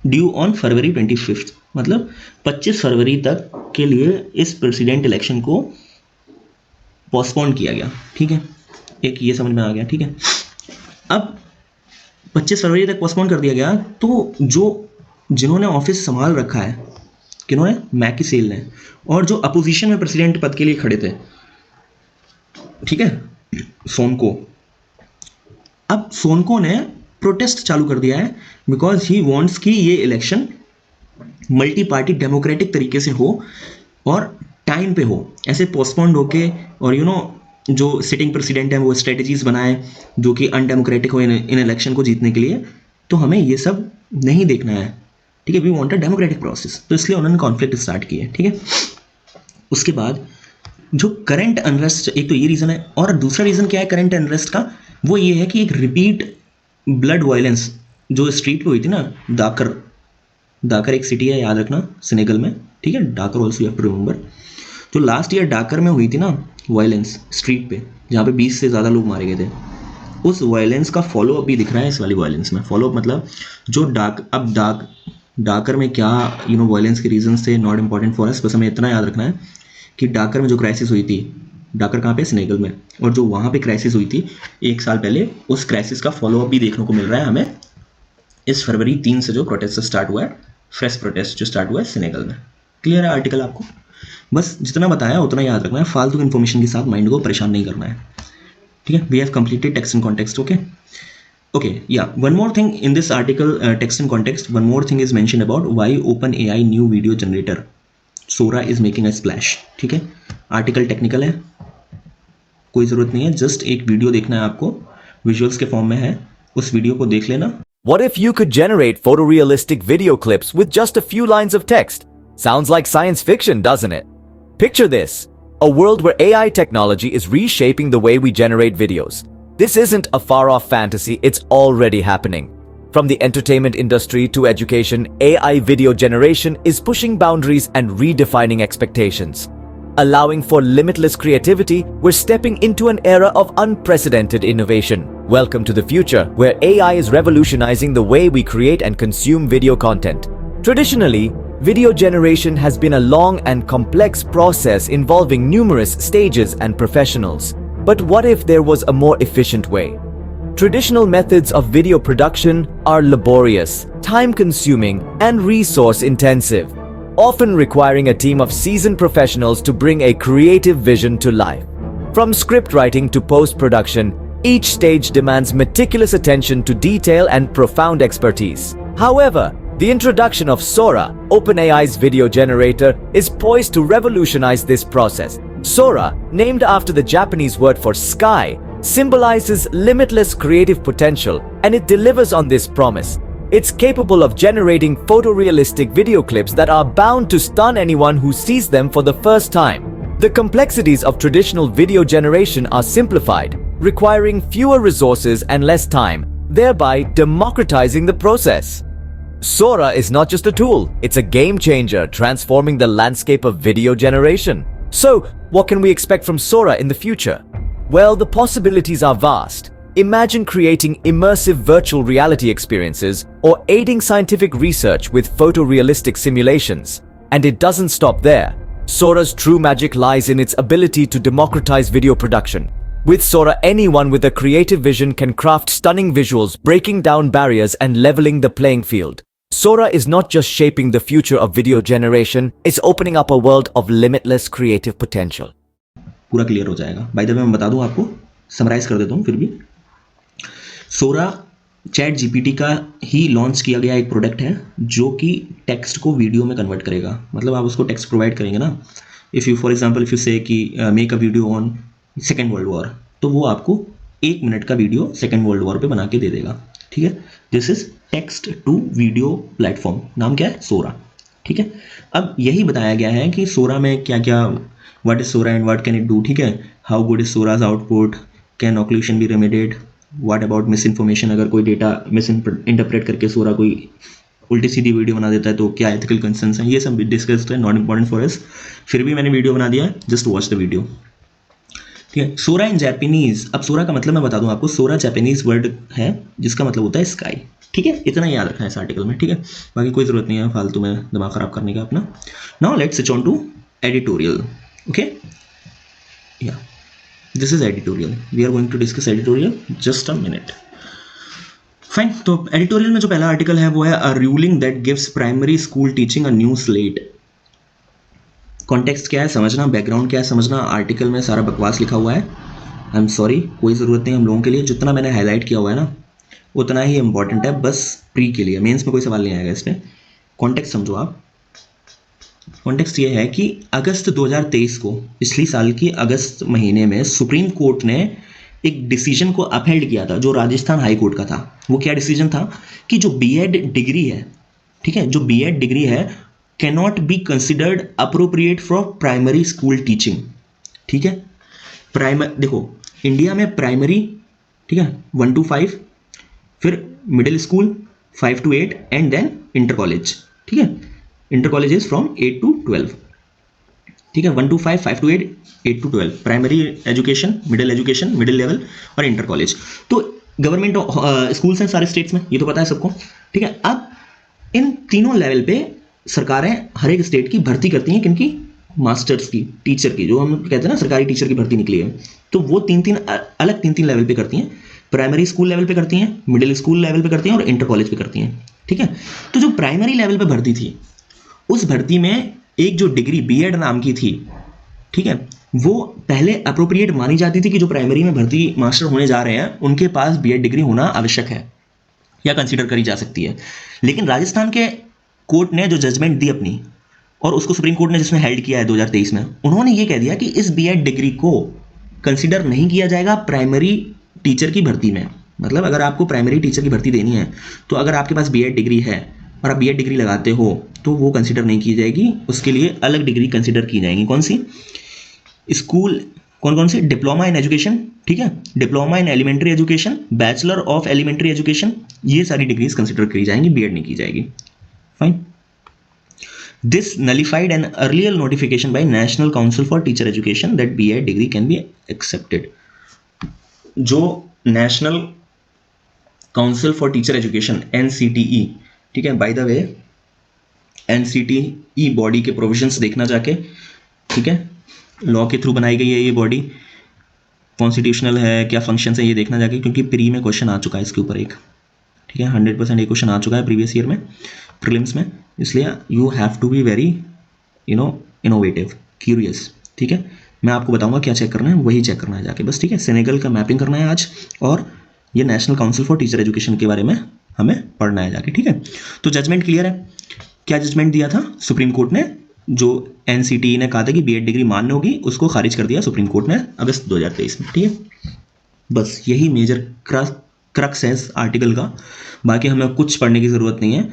ड्यू ऑन फरवरी 25, मतलब 25 फरवरी तक के लिए इस प्रेसिडेंट इलेक्शन को पोस्टपोन किया गया, ठीक है, एक ये समझ में आ गया, ठीक है। अब 25 फरवरी तक पोस्टपोन कर दिया गया, तो जिन्होंने ऑफिस संभाल रखा है, किन्होंने, मैकी सेल ने, और जो अपोजिशन में प्रेसिडेंट पद के लिए खड़े थे, ठीक है, सोनको, अब सोनको ने प्रोटेस्ट चालू कर दिया है बिकॉज ही वांट्स कि ये इलेक्शन मल्टी पार्टी डेमोक्रेटिक तरीके से हो और टाइम पे हो, ऐसे पोस्टपोन्ड होके, और जो सिटिंग प्रेसिडेंट है वो स्ट्रेटजीज बनाए जो कि अनडेमोक्रेटिक हो इन इलेक्शन को जीतने के लिए। तो हमें ये सब नहीं देखना है, ठीक है, we want a democratic process, तो इसलिए उन्होंने कॉन्फ्लिक्ट स्टार्ट किया, ठीक है। उसके बाद जो करंट अनरेस्ट, एक तो ये रीज़न है, और दूसरा रीज़न क्या है करंट अनरेस्ट का, वो ये है कि एक रिपीट ब्लड वायलेंस जो स्ट्रीट पे हुई थी ना, डाकर, डाकर एक सिटी है याद रखना सेनेगल में, ठीक है, Dakar also you have to remember. जो लास्ट ईयर डाकर में हुई थी ना वायलेंस स्ट्रीट पे, जहाँ पे 20 से ज़्यादा लोग मारे गए थे, उस वायलेंस का फॉलो अप भी दिख रहा है इस वाली वायलेंस में। फॉलो अप मतलब जो डाकर में क्या वायलेंस के रीजंस थे, नॉट इंपॉर्टेंट फॉर अस, बस हमें इतना याद रखना है कि डाकर में जो क्राइसिस हुई थी, डाकर कहाँ पे, सेनेगल में, और जो वहाँ पे क्राइसिस हुई थी 1 साल पहले, उस क्राइसिस का फॉलो अप भी देखने को मिल रहा है हमें इस फरवरी 3 से जो प्रोटेस्ट स्टार्ट हुआ है, फ्रेश प्रोटेस्ट जो स्टार्ट हुआ है सेनेगल में। क्लियर है आर्टिकल आपको? बस जितना बताया उतना याद रखना है, फालतू की इन्फॉर्मेशन के साथ माइंड को परेशान नहीं करना है, ठीक है। We have completed text and context, okay yeah, one more thing in this article, text and context, one more thing is mentioned about why OpenAI new video generator Sora is making a splash, ठीक है। Article technical है, कोई ज़रूरत नहीं है, just एक video देखना है आपको, विजुअल्स के फॉर्म में है, उस वीडियो को देख लेना। What if you could generate photorealistic video clips with just a few lines of text? Sounds like science fiction, doesn't it? Picture this: a world where AI technology is reshaping the way we generate videos. This isn't a far-off fantasy, it's already happening. From the entertainment industry to education, AI video generation is pushing boundaries and redefining expectations. Allowing for limitless creativity, we're stepping into an era of unprecedented innovation. Welcome to the future, where AI is revolutionizing the way we create and consume video content. Traditionally, video generation has been a long and complex process involving numerous stages and professionals. But what if there was a more efficient way? Traditional methods of video production are laborious, time-consuming, and resource-intensive, often requiring a team of seasoned professionals to bring a creative vision to life. From script writing to post-production, each stage demands meticulous attention to detail and profound expertise. However, the introduction of Sora, OpenAI's video generator, is poised to revolutionize this process. Sora, named after the Japanese word for sky, symbolizes limitless creative potential, and it delivers on this promise. It's capable of generating photorealistic video clips that are bound to stun anyone who sees them for the first time. The complexities of traditional video generation are simplified, requiring fewer resources and less time, thereby democratizing the process. Sora is not just a tool, it's a game changer, transforming the landscape of video generation. So, what can we expect from Sora in the future? Well, the possibilities are vast. Imagine creating immersive virtual reality experiences or aiding scientific research with photorealistic simulations. And it doesn't stop there. Sora's true magic lies in its ability to democratize video production. With Sora, anyone with a creative vision can craft stunning visuals, breaking down barriers and leveling the playing field. Sora is not just shaping the future of video generation, it's opening up a world of limitless creative potential. पूरा clear हो जाएगा। Bye the वे मैं बता दूं आपको, summarise कर देता हूं फिर भी। सोरा चैट जीपीटी का ही लॉन्च किया गया एक प्रोडक्ट है जो कि टेक्स्ट को वीडियो में कन्वर्ट करेगा। मतलब आप उसको टेक्स्ट प्रोवाइड करेंगे ना, if you for example if you से कि make a video on second world war, तो वो आपको 1 मिनट का वीडियो सेकेंड वर्ल्ड वॉर पे बना के दे देगा, ठीक है। This is text to video platform, नाम क्या है, सोरा, ठीक है। अब यही बताया गया है कि सोरा में क्या क्या, what is Sora and what can it do, ठीक है। How good is Sora's output, can occlusion be remedied, what about miss information, अगर कोई डेटा मिस इंटरप्रेट करके सोरा कोई उल्टी सीधी वीडियो बना देता है तो क्या एथिकल कंसर्न्स हैं, ये सब डिस्कस्ड है, नॉट इंपॉर्टेंट फॉर अस। फिर भी मैंने वीडियो बना दिया है, जस्ट वॉच द वीडियो, ठीक है। सोरा इन जापानीज, अब सोरा का मतलब मैं बता दूं आपको, सोरा जापानीज वर्ड है जिसका मतलब होता है स्काई, ठीक है। इतना याद रखना है इस आर्टिकल में, ठीक है। बाकी कोई ज़रूरत नहीं है फालतू में दिमाग खराब करने का अपना। Now let's switch on to editorial, okay. Yeah this is editorial, we are going to discuss editorial, just a minute, fine. तो एडिटोरियल में जो पहला आर्टिकल है वो है a ruling that gives primary school teaching a new slate. Context क्या है समझना, बैकग्राउंड क्या है समझना, आर्टिकल में सारा बकवास लिखा हुआ है, आई एम सॉरी, कोई ज़रूरत नहीं हम लोगों के लिए। जितना मैंने हाईलाइट किया हुआ है ना उतना ही इंपॉर्टेंट है, बस प्री के लिए, मेंस में कोई सवाल नहीं आएगा इसमें। कॉन्टेक्स्ट समझो आप। कॉन्टेक्स्ट ये है कि अगस्त 2023 को, पिछली साल की अगस्त महीने में सुप्रीम कोर्ट ने एक डिसीजन को अपहेल्ड किया था जो राजस्थान हाई कोर्ट का था। वो क्या डिसीजन था कि जो बीएड डिग्री है, ठीक है, जो बीएड डिग्री है cannot be considered appropriate for primary school teaching. ठीक है। देखो इंडिया में प्राइमरी, ठीक है, 1 to 5, फिर middle school 5 to 8 and then inter college, ठीक है। Inter college is from 8 to 12, ठीक है। 1 to 5, 5 to 8, 8 to 12 primary education, middle level और इंटर कॉलेज। तो गवर्नमेंट स्कूल्स हैं सारे स्टेट्स में, ये तो पता है सबको, ठीक है। अब इन तीनों लेवल पे सरकारें हर एक स्टेट की भर्ती करती हैं, किनकी, मास्टर्स की, टीचर की, जो हम कहते हैं ना सरकारी टीचर की भर्ती निकली है, तो वो तीन तीन लेवल पे करती हैं। प्राइमरी स्कूल लेवल पे करती हैं, मिडिल स्कूल लेवल पे करती हैं और इंटर कॉलेज पे करती हैं, ठीक है। तो जो प्राइमरी लेवल पे भर्ती थी, उस भर्ती में एक जो डिग्री बीएड नाम की थी, ठीक है, वो पहले अप्रोप्रिएट मानी जाती थी कि जो प्राइमरी में भर्ती मास्टर होने जा रहे हैं उनके पास बीएड डिग्री होना आवश्यक है या कंसीडर करी जा सकती है। लेकिन राजस्थान के कोर्ट ने जो जजमेंट दी अपनी, और उसको सुप्रीम कोर्ट ने जिसमें हेल्ड किया है 2023 में, उन्होंने ये कह दिया कि इस बीएड डिग्री को कंसीडर नहीं किया जाएगा प्राइमरी टीचर की भर्ती में। मतलब अगर आपको प्राइमरी टीचर की भर्ती देनी है तो अगर आपके पास बीएड डिग्री है और आप बीएड डिग्री लगाते हो तो वो कंसीडर नहीं की जाएगी, उसके लिए अलग डिग्री कंसीडर की जाएगी। कौन सी? स्कूल, कौन सी? डिप्लोमा इन एजुकेशन, ठीक है, diploma in elementary education, bachelor of elementary education, ये सारी डिग्रीज कंसीडर करी जाएंगी, बीएड नहीं की जाएगी। Fine. This nullified an earlier notification by national council for teacher education that BEd degree can be accepted. जो national council for teacher education NCTE, ठीक है, by the way NCTE body के provisions देखना जाके, ठीक है, लॉ के through बनाई गई है ये बॉडी, कॉन्स्टिट्यूशनल है, क्या फंक्शंस है ये देखना जाके, क्योंकि प्री में क्वेश्चन आ चुका है इसके ऊपर एक, ठीक है, 100% ये क्वेश्चन आ चुका है प्रीवियस ईयर में प्रीलिम्स में, इसलिए you have to be very innovative, curious, ठीक है। मैं आपको बताऊंगा क्या चेक करना है, वही चेक करना है जाके बस, ठीक है। सेनेगल का मैपिंग करना है आज, और ये national council for teacher education के बारे में हमें पढ़ना है जाके, ठीक है। तो जजमेंट क्लियर है। क्या जजमेंट दिया था सुप्रीम कोर्ट ने? जो एनसीटीई ने कहा था कि बीएड डिग्री मान्य होगी, उसको खारिज कर दिया सुप्रीम कोर्ट ने अगस्त 2023 में, ठीक है। बस यही मेजर क्रक्स है इस आर्टिकल का। बाकी हमें कुछ पढ़ने की ज़रूरत नहीं है,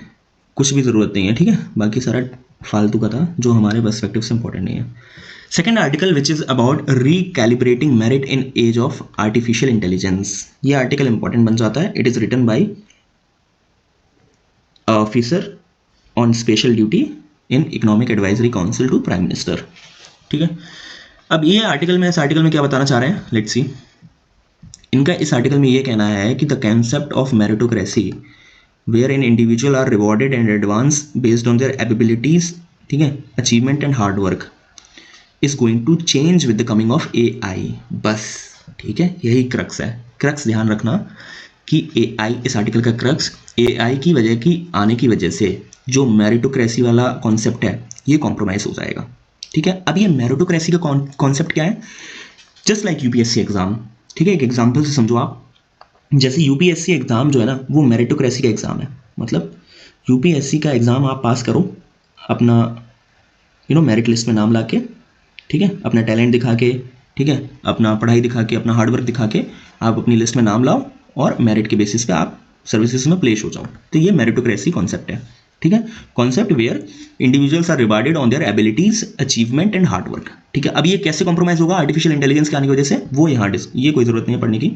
कुछ भी ज़रूरत नहीं है, ठीक है। बाकी सारा फालतू का था जो हमारे पर्सपेक्टिव से इंपॉर्टेंट नहीं है। Second article which is about recalibrating merit in age of artificial intelligence. ये आर्टिकल इंपॉर्टेंट बन जाता है। It is written by officer on special duty in economic advisory council to prime minister, ठीक है। अब ये आर्टिकल में, इस आर्टिकल में क्या बताना चाह रहे हैं, लेट्स सी। इनका इस आर्टिकल में ये कहना है कि the concept of meritocracy where in individual are rewarded and advance based on their abilities, ठीक है, achievement and hard work is going to change with the coming of AI. बस, ठीक है, यही क्रक्स है। क्रक्स ध्यान रखना कि एआई, इस आर्टिकल का क्रक्स एआई की वजह की आने की वजह से जो मेरिटोक्रेसी वाला कॉन्सेप्ट है ये कॉम्प्रोमाइज हो जाएगा, ठीक है। अब ये मेरिटोक्रेसी का कॉन्सेप्ट क्या है? जस्ट लाइक यूपीएससी एग्जाम, ठीक है। एक एग्जाम्पल से समझो आप, जैसे यूपीएससी एग्जाम जो है ना वो मेरिटोक्रेसी का एग्जाम है। मतलब यूपीएससी का एग्जाम आप पास करो अपना मेरिट लिस्ट में नाम ला के, ठीक है, अपना टैलेंट दिखा के, ठीक है, अपना पढ़ाई दिखा के, अपना हार्डवर्क दिखा के आप अपनी लिस्ट में नाम लाओ और मेरिट के बेसिस पे आप सर्विसेज में प्लेस हो जाओ। तो ये मेरिटोक्रेसी कॉन्सेप्ट है, ठीक है। Concept where individuals are rewarded on their abilities, achievement and hard work, ठीक है। अब ये कैसे कॉम्प्रोमाइज होगा आर्टिफिशियल इंटेलिजेंस के आने की वजह से, वो यहाँ ये कोई जरूरत नहीं है पढ़ने की,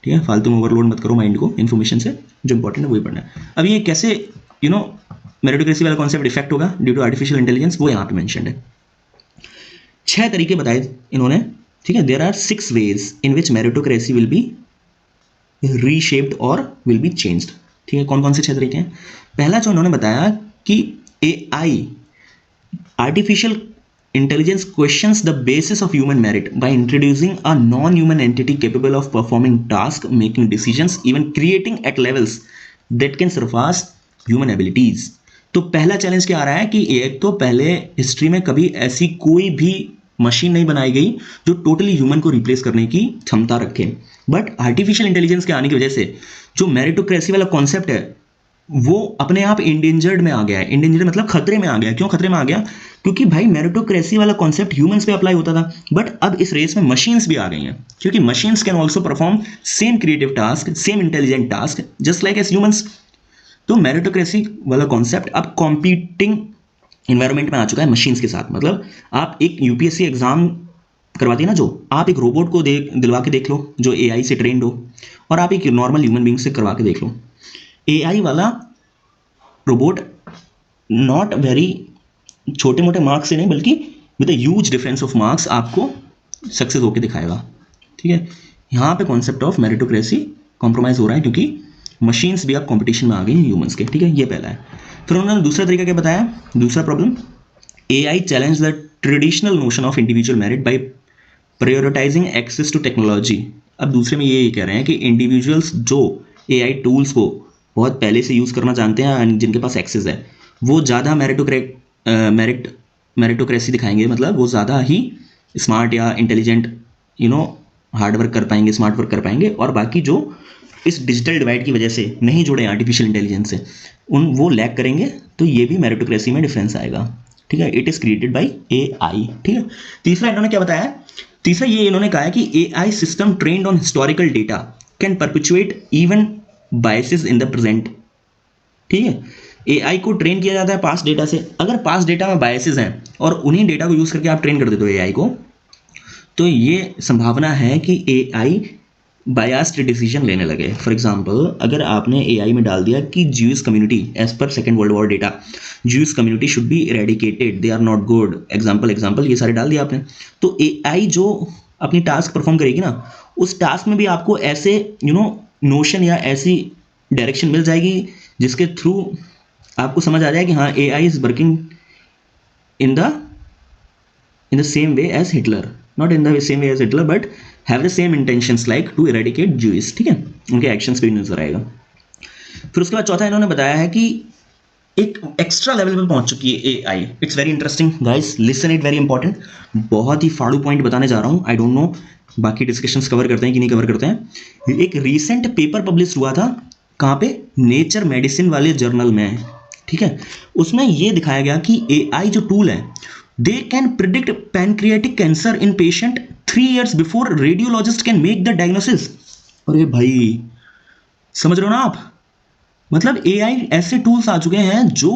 ठीक है। फालतू में ओवरलोड मत करो माइंड को इन्फॉर्मेशन से, जो इंपॉर्टेंट है वही पढ़ना है। अब ये कैसे मेरिटोक्रेसी वाला कॉन्सेप्ट इफेक्ट होगा ड्यू टू आर्टिफिशियल इंटेलिजेंस, वो यहाँ पे मेंशन्ड है। 6 तरीके बताए इन्होंने, ठीक है। There are 6 ways in which meritocracy will be reshaped और विल बी चेंज्ड, ठीक है। कौन कौन से 6 तरीके हैं? पहला जो उन्होंने बताया कि AI, artificial intelligence, questions the basis of human merit by introducing a non human entity capable of performing task, making decisions, even creating at levels that can surpass human abilities. तो पहला चैलेंज क्या आ रहा है कि एक तो पहले history में कभी ऐसी कोई भी मशीन नहीं बनाई गई जो टोटली ह्यूमन को रिप्लेस करने की क्षमता रखे। बट आर्टिफिशियल इंटेलिजेंस के आने की वजह से जो मेरिटोक्रेसी वाला कॉन्सेप्ट है वो अपने आप इंडेंजर्ड में आ गया है। इंडेंजर्ड मतलब खतरे में आ गया। क्यों खतरे में आ गया? क्योंकि भाई मेरिटोक्रेसी वाला कॉन्सेप्ट ह्यूमंस पे अप्लाई होता था, बट अब इस रेस में मशीन्स भी आ गई हैं, क्योंकि machines can also perform same creative task, same intelligent task just like as humans. तो मेरिटोक्रेसी वाला कॉन्सेप्ट अब कॉम्पीटिंग इन्वायरमेंट में आ चुका है मशीन्स के साथ। मतलब आप एक यूपीएससी एग्जाम करवाती है ना, जो आप एक रोबोट को दिलवा के देख लो जो एआई से ट्रेंड हो, और आप एक नॉर्मल ह्यूमन बीइंग से करवा के देख लो, एआई वाला रोबोट नॉट वेरी छोटे मोटे मार्क्स से नहीं, बल्कि with a huge difference of marks आपको सक्सेस होकर दिखाएगा। ठीक है, यहाँ पे कॉन्सेप्ट ऑफ मेरिटोक्रेसी कॉम्प्रोमाइज हो रहा है, क्योंकि मशीन्स भी अब कंपटीशन में आ गई हैं ह्यूमंस के। ठीक है, ये पहला है। फिर उन्होंने दूसरा तरीका क्या बताया, दूसरा problem, AI challenge the traditional notion of individual merit by prioritising access to technology. अब दूसरे में ये कह रहे हैं कि इंडिविजुअल्स जो एआई टूल्स को बहुत पहले से यूज़ करना जानते हैं, जिनके पास एक्सेस है, वो ज़्यादा मेरिटोक्रेसी दिखाएंगे, मतलब वो ज़्यादा ही स्मार्ट या इंटेलिजेंट हार्ड वर्क कर पाएंगे, स्मार्ट वर्क कर पाएंगे, और बाकी जो इस डिजिटल डिवाइड की वजह से नहीं जुड़े आर्टिफिशियल इंटेलिजेंस से, वो लैग करेंगे। तो ये भी मेरिटोक्रेसी में डिफरेंस आएगा। ठीक है, it is created by AI. ठीक है, तीसरा इन्होंने क्या बताया, तीसरा ये इन्होंने कहा है कि AI system trained on historical data can perpetuate even biases in the present. ठीक है, एआई को ट्रेन किया जाता है पास्ट डेटा से। अगर पास्ट डेटा में बायसेस हैं और उन्हीं डेटा को यूज़ करके आप ट्रेन कर देते हो एआई को, तो ये संभावना है कि एआई बायस्ड डिसीजन लेने लगे। फॉर एग्जांपल, अगर आपने एआई में डाल दिया कि Jewish community as per second world war data, Jewish community should be eradicated, they are not good, example ये सारे डाल दिया आपने, तो एआई जो अपनी टास्क परफॉर्म करेगी ना, उस टास्क में भी आपको ऐसे नोशन या ऐसी डायरेक्शन मिल जाएगी जिसके थ्रू आपको समझ आ जाए कि हाँ, AI is working in the same way as Hitler, not in the same way as Hitler, but have the same intentions like to eradicate Jewish. ठीक है, उनके एक्शंस पे भी नजर आएगा। फिर उसके बाद चौथा इन्होंने बताया है कि एक एक्स्ट्रा लेवल पे पहुंच चुकी है AI. It's very interesting guys, listen it, very important. बहुत ही फाड़ू पॉइंट बताने जा रहा हूं। आई डोंट नो बाकी डिस्कशंस कवर करते हैं कि नहीं कवर करते हैं। एक रीसेंट पेपर पब्लिश हुआ था, कहाँ पे, नेचर मेडिसिन वाले जर्नल में। ठीक है, उसमें ये दिखाया गया कि एआई जो टूल है, they can predict pancreatic cancer in patient 3 years before radiologist can make the diagnosis. अरे भाई, समझ रहे हो ना आप, मतलब एआई ऐसे टूल्स आ चुके हैं जो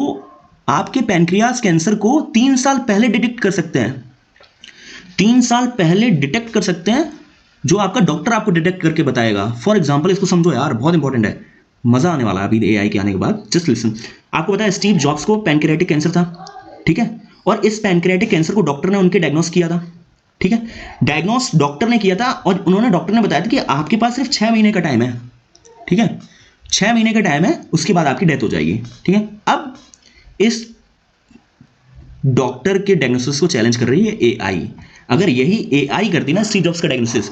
आपके पैनक्रियास कैंसर को 3 साल पहले डिटेक्ट कर सकते हैं। 3 साल पहले डिटेक्ट कर सकते हैं, जो आपका डॉक्टर आपको डिटेक्ट करके बताएगा। फॉर एग्जाम्पल, इसको समझो यार, बहुत इंपॉर्टेंट है, मजा आने वाला है अभी एआई के आने के बाद। जस्ट लिसन, आपको पता है स्टीव जॉब्स को पैनक्रियाटिक कैंसर था। ठीक है, और इस पैनक्रियाटिक कैंसर को डॉक्टर ने उनके डायग्नोस किया था। ठीक है, डायग्नोस डॉक्टर ने किया था, और डॉक्टर ने बताया था कि आपके पास सिर्फ 6 महीने का टाइम है। ठीक है, 6 महीने का टाइम है, उसके बाद आपकी डेथ हो जाएगी। ठीक है, अब इस डॉक्टर के डायग्नोसिस को चैलेंज कर रही है एआई। अगर यही एआई करती ना स्टीव जॉब्स का diagnosis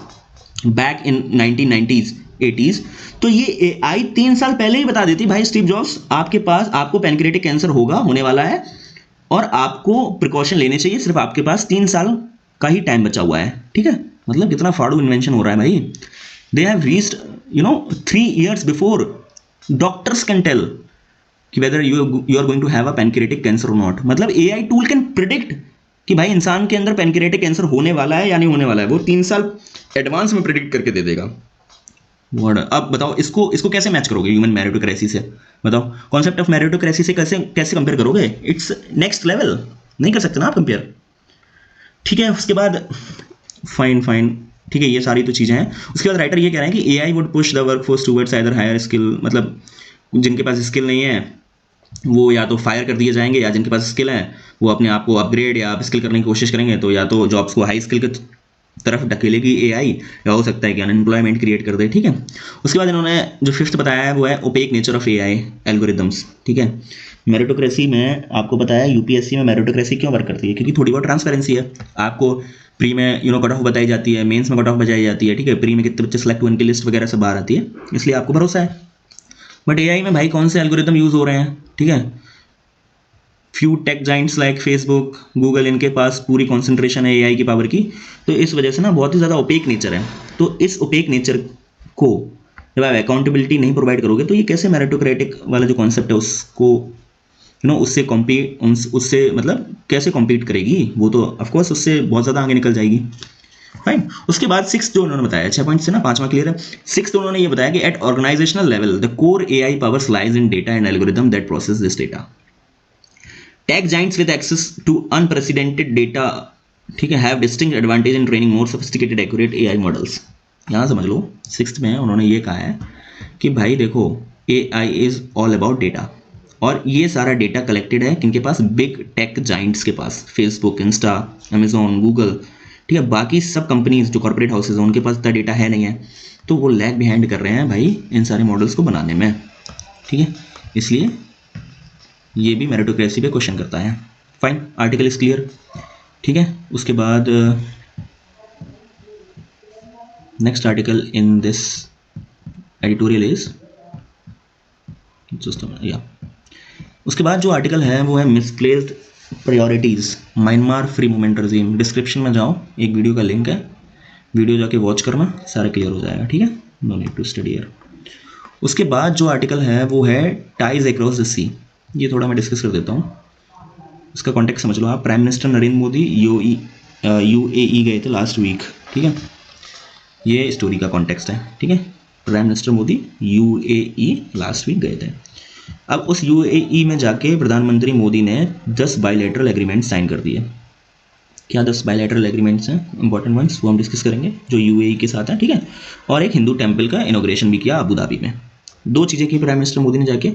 back in 1990s 80s, तो ये एआई 3 साल पहले ही बता देती, भाई स्टीव जॉब्स, आपको पैनक्रियाटिक कैंसर होने वाला है, और आपको प्रिकॉशन लेने चाहिए, सिर्फ आपके पास 3 साल का ही टाइम बचा हुआ है। ठीक है, मतलब कितना फाड़ू इन्वेंशन हो रहा है भाई। They have reached 3 years before doctors can tell कि whether you are going to have a pancreatic cancer और नॉट। मतलब एआई टूल कैन प्रिडिक्ट कि भाई इंसान के अंदर पैनक्रियाटिक कैंसर होने वाला है या नहीं होने वाला है, वो 3 साल एडवांस में प्रिडिक्ट करके दे देगा। अब बताओ, इसको कैसे मैच करोगे ह्यूमन मेरिटोक्रेसी से? बताओ, कॉन्सेप्ट ऑफ मेरिटोक्रेसी से कैसे कंपेयर करोगे? इट्स नेक्स्ट लेवल, नहीं कर सकते ना आप कंपेयर। ठीक है, उसके बाद फाइन, ठीक है, ये सारी तो चीज़ें हैं। उसके बाद राइटर ये कह रहे हैं कि AI would push the workforce towards either higher skill, मतलब जिनके पास स्किल नहीं है वो या तो फायर कर दिए जाएंगे, या जिनके पास स्किल है वो अपने आप को अपग्रेड या अप स्किल करने की कोशिश करेंगे, तो या तो जॉब्स को हाई स्किल की तरफ ढकेलेगी एआई, या हो सकता है कि अनएम्प्लॉयमेंट क्रिएट कर दे। ठीक है, उसके बाद इन्होंने जो 5th बताया है वो है opaque nature of AI algorithms. ठीक है, मेरिटोक्रेसी में आपको पता है यूपीएससी में मेरिटोक्रेसी क्यों वर्क करती है, क्योंकि थोड़ी बहुत ट्रांसपेरेंसी है। आपको प्री में कट ऑफ बताई जाती है, मेंस में कट ऑफ बताई जाती है। ठीक है, प्री में कितने बच्चे सेलेक्ट हुए उनकी लिस्ट वगैरह सब बाहर आती है, इसलिए आपको भरोसा है। बट एआई में भाई कौन से एल्गोरिदम यूज हो रहे हैं? ठीक है, few take Giants like Facebook, Google, इनके पास पूरी कॉन्सेंट्रेशन है एआई की पावर की, तो इस वजह से ना बहुत ही ज़्यादा ओपेक नेचर है। तो इस ओपेक नेचर को जब आप अकाउंटेबिलिटी नहीं प्रोवाइड करोगे, तो ये कैसे मेरिटोक्रेटिक वाला जो कॉन्सेप्ट है उसको उससे मतलब कैसे कॉम्पीट करेगी? वो तो ऑफकोर्स उससे बहुत ज़्यादा आगे निकल जाएगी। फाइन, उसके बाद 6 जो उन्होंने बताया, 6 पॉइंट से ना 5वां क्लियर है। 6 उन्होंने ये बताया कि at organisational level the core AI powers lies in data and algorithm that process this data. Tech giants with access to unprecedented data ठीक है, have distinct advantage in training more sophisticated accurate AI models. यहाँ समझ लो 6th में उन्होंने ये कहा है कि भाई देखो AI is all about data, और ये सारा डेटा कलेक्टेड है किनके पास, बिग टेक जाइंट्स के पास, फेसबुक, इंस्टा, अमेजोन, गूगल, ठीक है, बाकी सब कंपनीज जो कॉर्पोरेट हाउसेज हैं उनके पास इतना डेटा है नहीं है, तो वो लैग बिहाइंड कर रहे हैं भाई इन सारे मॉडल्स को बनाने में, ठीक है, इसलिए ये भी मेरिटोक्रेसी पे क्वेश्चन करता है। फाइन, आर्टिकल इज क्लियर, ठीक है। उसके बाद next article in this editorial is just yeah, उसके बाद जो आर्टिकल है वो है misplaced priorities Myanmar free movement regime. Description में जाओ, एक वीडियो का लिंक है, वीडियो जाके वॉच करना, सारा क्लियर हो जाएगा, ठीक है, no need to study here. उसके बाद जो आर्टिकल है वो है टाइज अक्रॉस द सी, ये थोड़ा मैं डिस्कस कर देता हूँ, इसका कॉन्टेक्स्ट समझ लो आप। Prime minister Narendra Modi UAE गए थे लास्ट वीक, ठीक है, ये स्टोरी का कॉन्टेक्स्ट है, ठीक है, prime minister Modi UAE last week गए थे। अब उस यूएई में जाके प्रधानमंत्री मोदी ने 10 बायलैटरल एग्रीमेंट साइन कर दिए। क्या 10 बायलैटरल एग्रीमेंट्स हैं इंपॉर्टेंट वंस, वो हम डिस्कस करेंगे जो यूएई के साथ हैं, ठीक है, और एक हिंदू टेम्पल का इनॉग्रेशन भी किया अबू धाबी में। 2 चीज़ें की प्राइम मिनिस्टर मोदी ने जाके,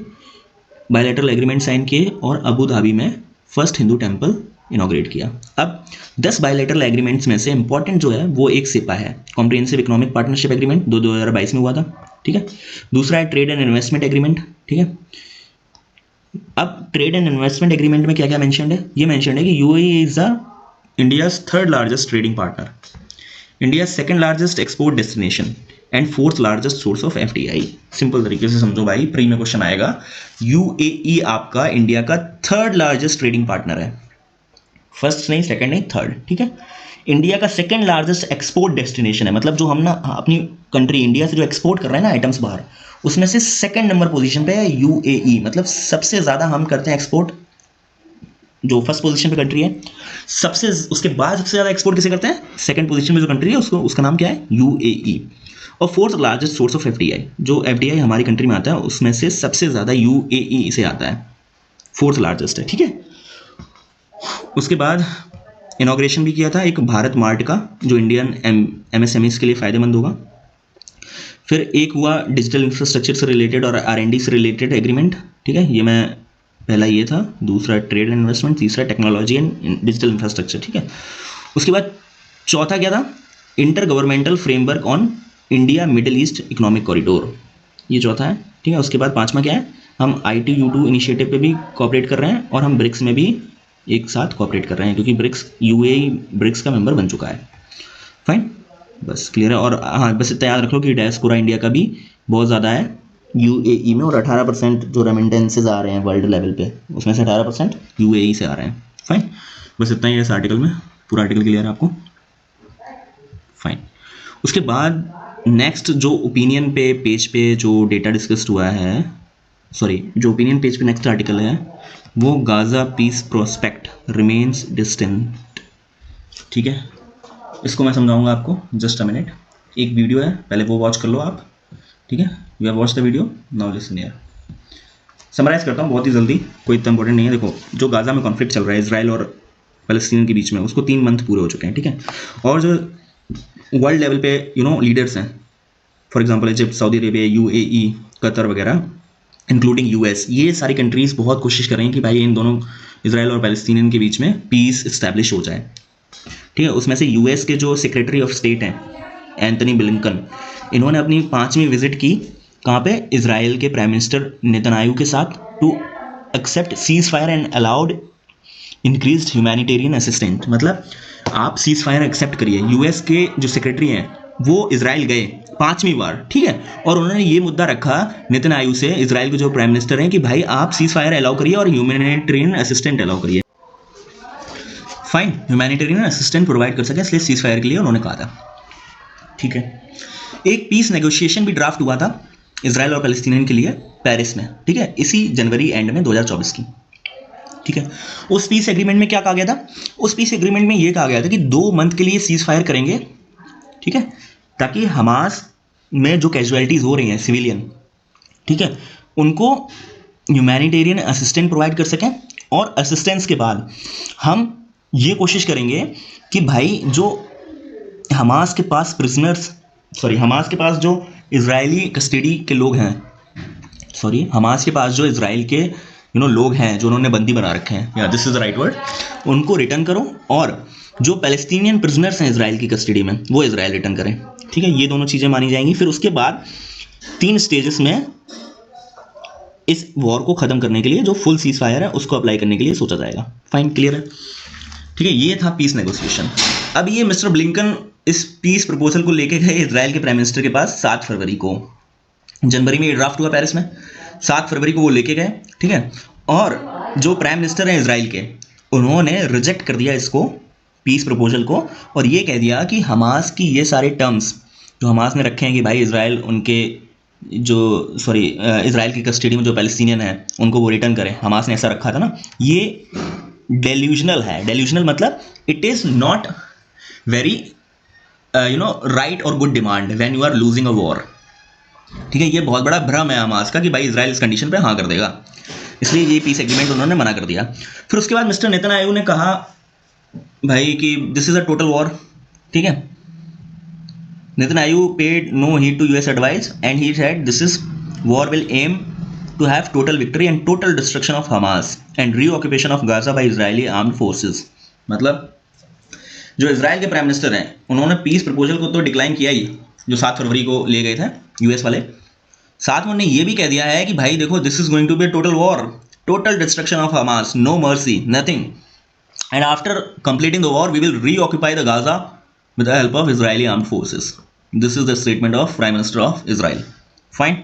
बायलैटरल एग्रीमेंट साइन किए और अबू धाबी में फर्स्ट हिंदू टेम्पल इनॉग्रेट किया। अब 10 बायलैटरल एग्रीमेंट्स में से इंपॉर्टेंट जो है वो एक सिपा है, कॉम्प्रिहेंसिव इकोनॉमिक पार्टनरशिप एग्रीमेंट, 2022 में हुआ था, ठीक है। दूसरा है ट्रेड एंड इन्वेस्टमेंट एग्रीमेंट, ठीक है। अब ट्रेड एंड इन्वेस्टमेंट एग्रीमेंट में क्या क्या मेंशन्ड है, ये मेंशन्ड है कि UAE is the India's 3rd largest trading partner, India 2nd largest export destination and 4th largest source of FDI. Simple तरीके से समझो भाई, प्री में क्वेश्चन आएगा, यूएई आपका इंडिया का 3rd लार्जेस्ट ट्रेडिंग पार्टनर है, फर्स्ट नहीं, सेकंड नहीं, थर्ड, ठीक है। इंडिया का 2nd लार्जेस्ट एक्सपोर्ट डेस्टिनेशन है, मतलब जो हम ना अपनी कंट्री इंडिया से जो एक्सपोर्ट कर रहे हैं ना आइटम्स बाहर, उसमें से 2nd नंबर पोजीशन पे है यूएई, मतलब सबसे ज़्यादा हम करते हैं एक्सपोर्ट, जो फर्स्ट पोजीशन पे कंट्री है सबसे, उसके बाद सबसे ज़्यादा एक्सपोर्ट किसे करते हैं, 2nd पोजीशन में जो कंट्री है उसको, उसका नाम क्या है, यूएई। और 4th largest source of FDI, जो एफडीआई हमारी कंट्री में आता है उसमें से सबसे ज़्यादा यूएई से आता है, 4th लार्जेस्ट है, ठीक है। उसके बाद इनॉग्रेशन भी किया था एक भारत मार्ट का, जो इंडियन एमएसएमईज के लिए फ़ायदेमंद होगा। फिर एक हुआ डिजिटल इंफ्रास्ट्रक्चर से रिलेटेड और आरएनडी से रिलेटेड एग्रीमेंट, ठीक है, ये मैं पहला ये था। दूसरा ट्रेड एंड इन्वेस्टमेंट, तीसरा टेक्नोलॉजी एंड डिजिटल इंफ्रास्ट्रक्चर, ठीक है। उसके बाद चौथा क्या था, inter governmental framework on India middle east economic corridor, ये चौथा है, ठीक है। उसके बाद 5वां क्या है, हम ITU2 इनिशिएटिव पे भी कोऑपरेट कर रहे हैं और हम ब्रिक्स में भी एक साथ कोऑपरेट कर रहे हैं, क्योंकि ब्रिक्स यूएई ब्रिक्स का मेंबर बन चुका है। फाइन, बस क्लियर है। और हाँ, बस इतना याद रख लो कि डायस्पोरा इंडिया का भी बहुत ज़्यादा है यूएई में, और 18% जो रेमिटेंसेज आ रहे हैं वर्ल्ड लेवल पे, उसमें से 18% यूएई से आ रहे हैं। फाइन, बस इतना ही है इस आर्टिकल में, पूरा आर्टिकल क्लियर है आपको। फाइन, उसके बाद नेक्स्ट जो ओपिनियन पे पेज पे जो डेटा डिस्कस्ड हुआ है, सॉरी, जो ओपिनियन पेज पे नेक्स्ट आर्टिकल है वो Gaza peace prospect remains distant, ठीक है। इसको मैं समझाऊंगा आपको, जस्ट अ मिनट। एक वीडियो है, पहले वो वॉच कर लो आप, ठीक है। You have watch the video, now listen here. Summarise करता हूँ बहुत ही जल्दी, कोई इतना इंपॉर्टेंट नहीं है। देखो, जो गाजा में कॉन्फ्लिक्ट चल रहा है इसराइल और पैलेस्टीन के बीच में, उसको 3 मंथ पूरे हो चुके हैं, ठीक है। और जो वर्ल्ड लेवल पे लीडर्स हैं, for example Egypt, Saudi Arabia, UAE, Qatar वगैरह, इंक्लूडिंग यूएस, ये सारी कंट्रीज़ बहुत कोशिश कर रही हैं कि भाई इन दोनों इसराइल और पैलेस्टीनियन के बीच में पीस इस्टेब्लिश हो जाए, ठीक है। उसमें से यूएस के जो सेक्रेटरी ऑफ स्टेट हैं एंथनी ब्लिंकन, इन्होंने अपनी 5वीं विजिट की कहाँ पे, इसराइल के प्राइम मिनिस्टर नेतन्याहू के साथ, to accept ceasefire and allowed increased humanitarian assistant. मतलब आप सीज फायर एक्सेप्ट करिए। यूएस के जो सेक्रेटरी हैं वो इसराइल गए 5वीं बार, ठीक है, और उन्होंने ये मुद्दा रखा नेतन्याहू से, इसराइल के जो प्राइम मिनिस्टर हैं, कि भाई आप सीज फायर अलाउ करिए और ह्यूमैनिटेरियन असिस्टेंट अलाउ करिए। फाइन, ह्यूमैनिटेरियन असिस्टेंट प्रोवाइड कर सके, इसलिए सीज फायर के लिए उन्होंने कहा था, ठीक है। एक पीस नेगोशिएशन भी ड्राफ्ट हुआ था इसराइल और पैलेस्टीनियन के लिए पेरिस में, ठीक है, इसी जनवरी एंड में 2024 की, ठीक है। उस पीस एग्रीमेंट में क्या कहा गया था, उस पीस एग्रीमेंट में ये कहा गया था कि 2 मंथ के लिए सीज फायर करेंगे, ठीक है, ताकि हमास में जो कैजुअलिटीज हो रही हैं सिविलियन, ठीक है, उनको ह्यूमैनिटेरियन असिस्टेंट प्रोवाइड कर सकें, और असिस्टेंस के बाद हम ये कोशिश करेंगे कि भाई जो हमास के पास हमास के पास जो इजरायली कस्टडी के लोग हैं, हमास के पास जो इजराइल के लोग हैं जो उन्होंने बंदी बना रखे हैं, या this is the right word, उनको रिटर्न करो, और जो पैलेस्टीनियन प्रिजनर्स हैं इजराइल की कस्टडी में वो इजराइल रिटर्न करें। ठीक है, ये दोनों चीज़ें मानी जाएंगी। फिर उसके बाद 3 स्टेजेस में इस वॉर को ख़त्म करने के लिए जो फुल सीज फायर है उसको अप्लाई करने के लिए सोचा जाएगा। फाइन, क्लियर है? ठीक है, ये था पीस नेगोशिएशन। अब ये मिस्टर ब्लिंकन इस पीस प्रपोजल को लेके गए इजराइल के प्राइम मिनिस्टर के पास 7 फरवरी को। जनवरी में ये ड्राफ्ट हुआ पेरिस में, 7 फरवरी को वो लेके गए। ठीक है, और जो प्राइम मिनिस्टर हैं इजराइल के, उन्होंने रिजेक्ट कर दिया इसको, पीस प्रपोजल को, और ये कह दिया कि हमास की ये सारे टर्म्स जो हमास ने रखे हैं कि भाई इजराइल उनके इजराइल की कस्टडी में जो पैलेस्टीनियन है उनको वो रिटर्न करें, हमास ने ऐसा रखा था ना, ये डेल्यूजनल है। डेल्यूजनल मतलब it is not very right और good demand when you are losing a war. ठीक है, ये बहुत बड़ा भ्रम है हमास का कि भाई इजराइल इस कंडीशन पे हाँ कर देगा, इसलिए ये पीस एग्रीमेंट उन्होंने मना कर दिया। फिर उसके बाद मिस्टर नेतन्याहू ने कहा भाई कि this is a total war. ठीक है, Netanyahu paid no heed to US advice and he said this is war will aim to have total victory and total destruction of Hamas and reoccupation of Gaza by Israeli armed forces. मतलब जो Israel के prime minister हैं उन्होंने piece proposal को तो decline किया ही, जो 7 फरवरी को ले गए थे यूएस वाले, साथ में उन्होंने ये भी कह दिया है कि भाई देखो this is going to be total war, total destruction of Hamas, no mercy, nothing, and after completing the war we will reoccupy the Gaza with the help of Israeli armed forces. This is the statement of prime minister of Israel. Fine.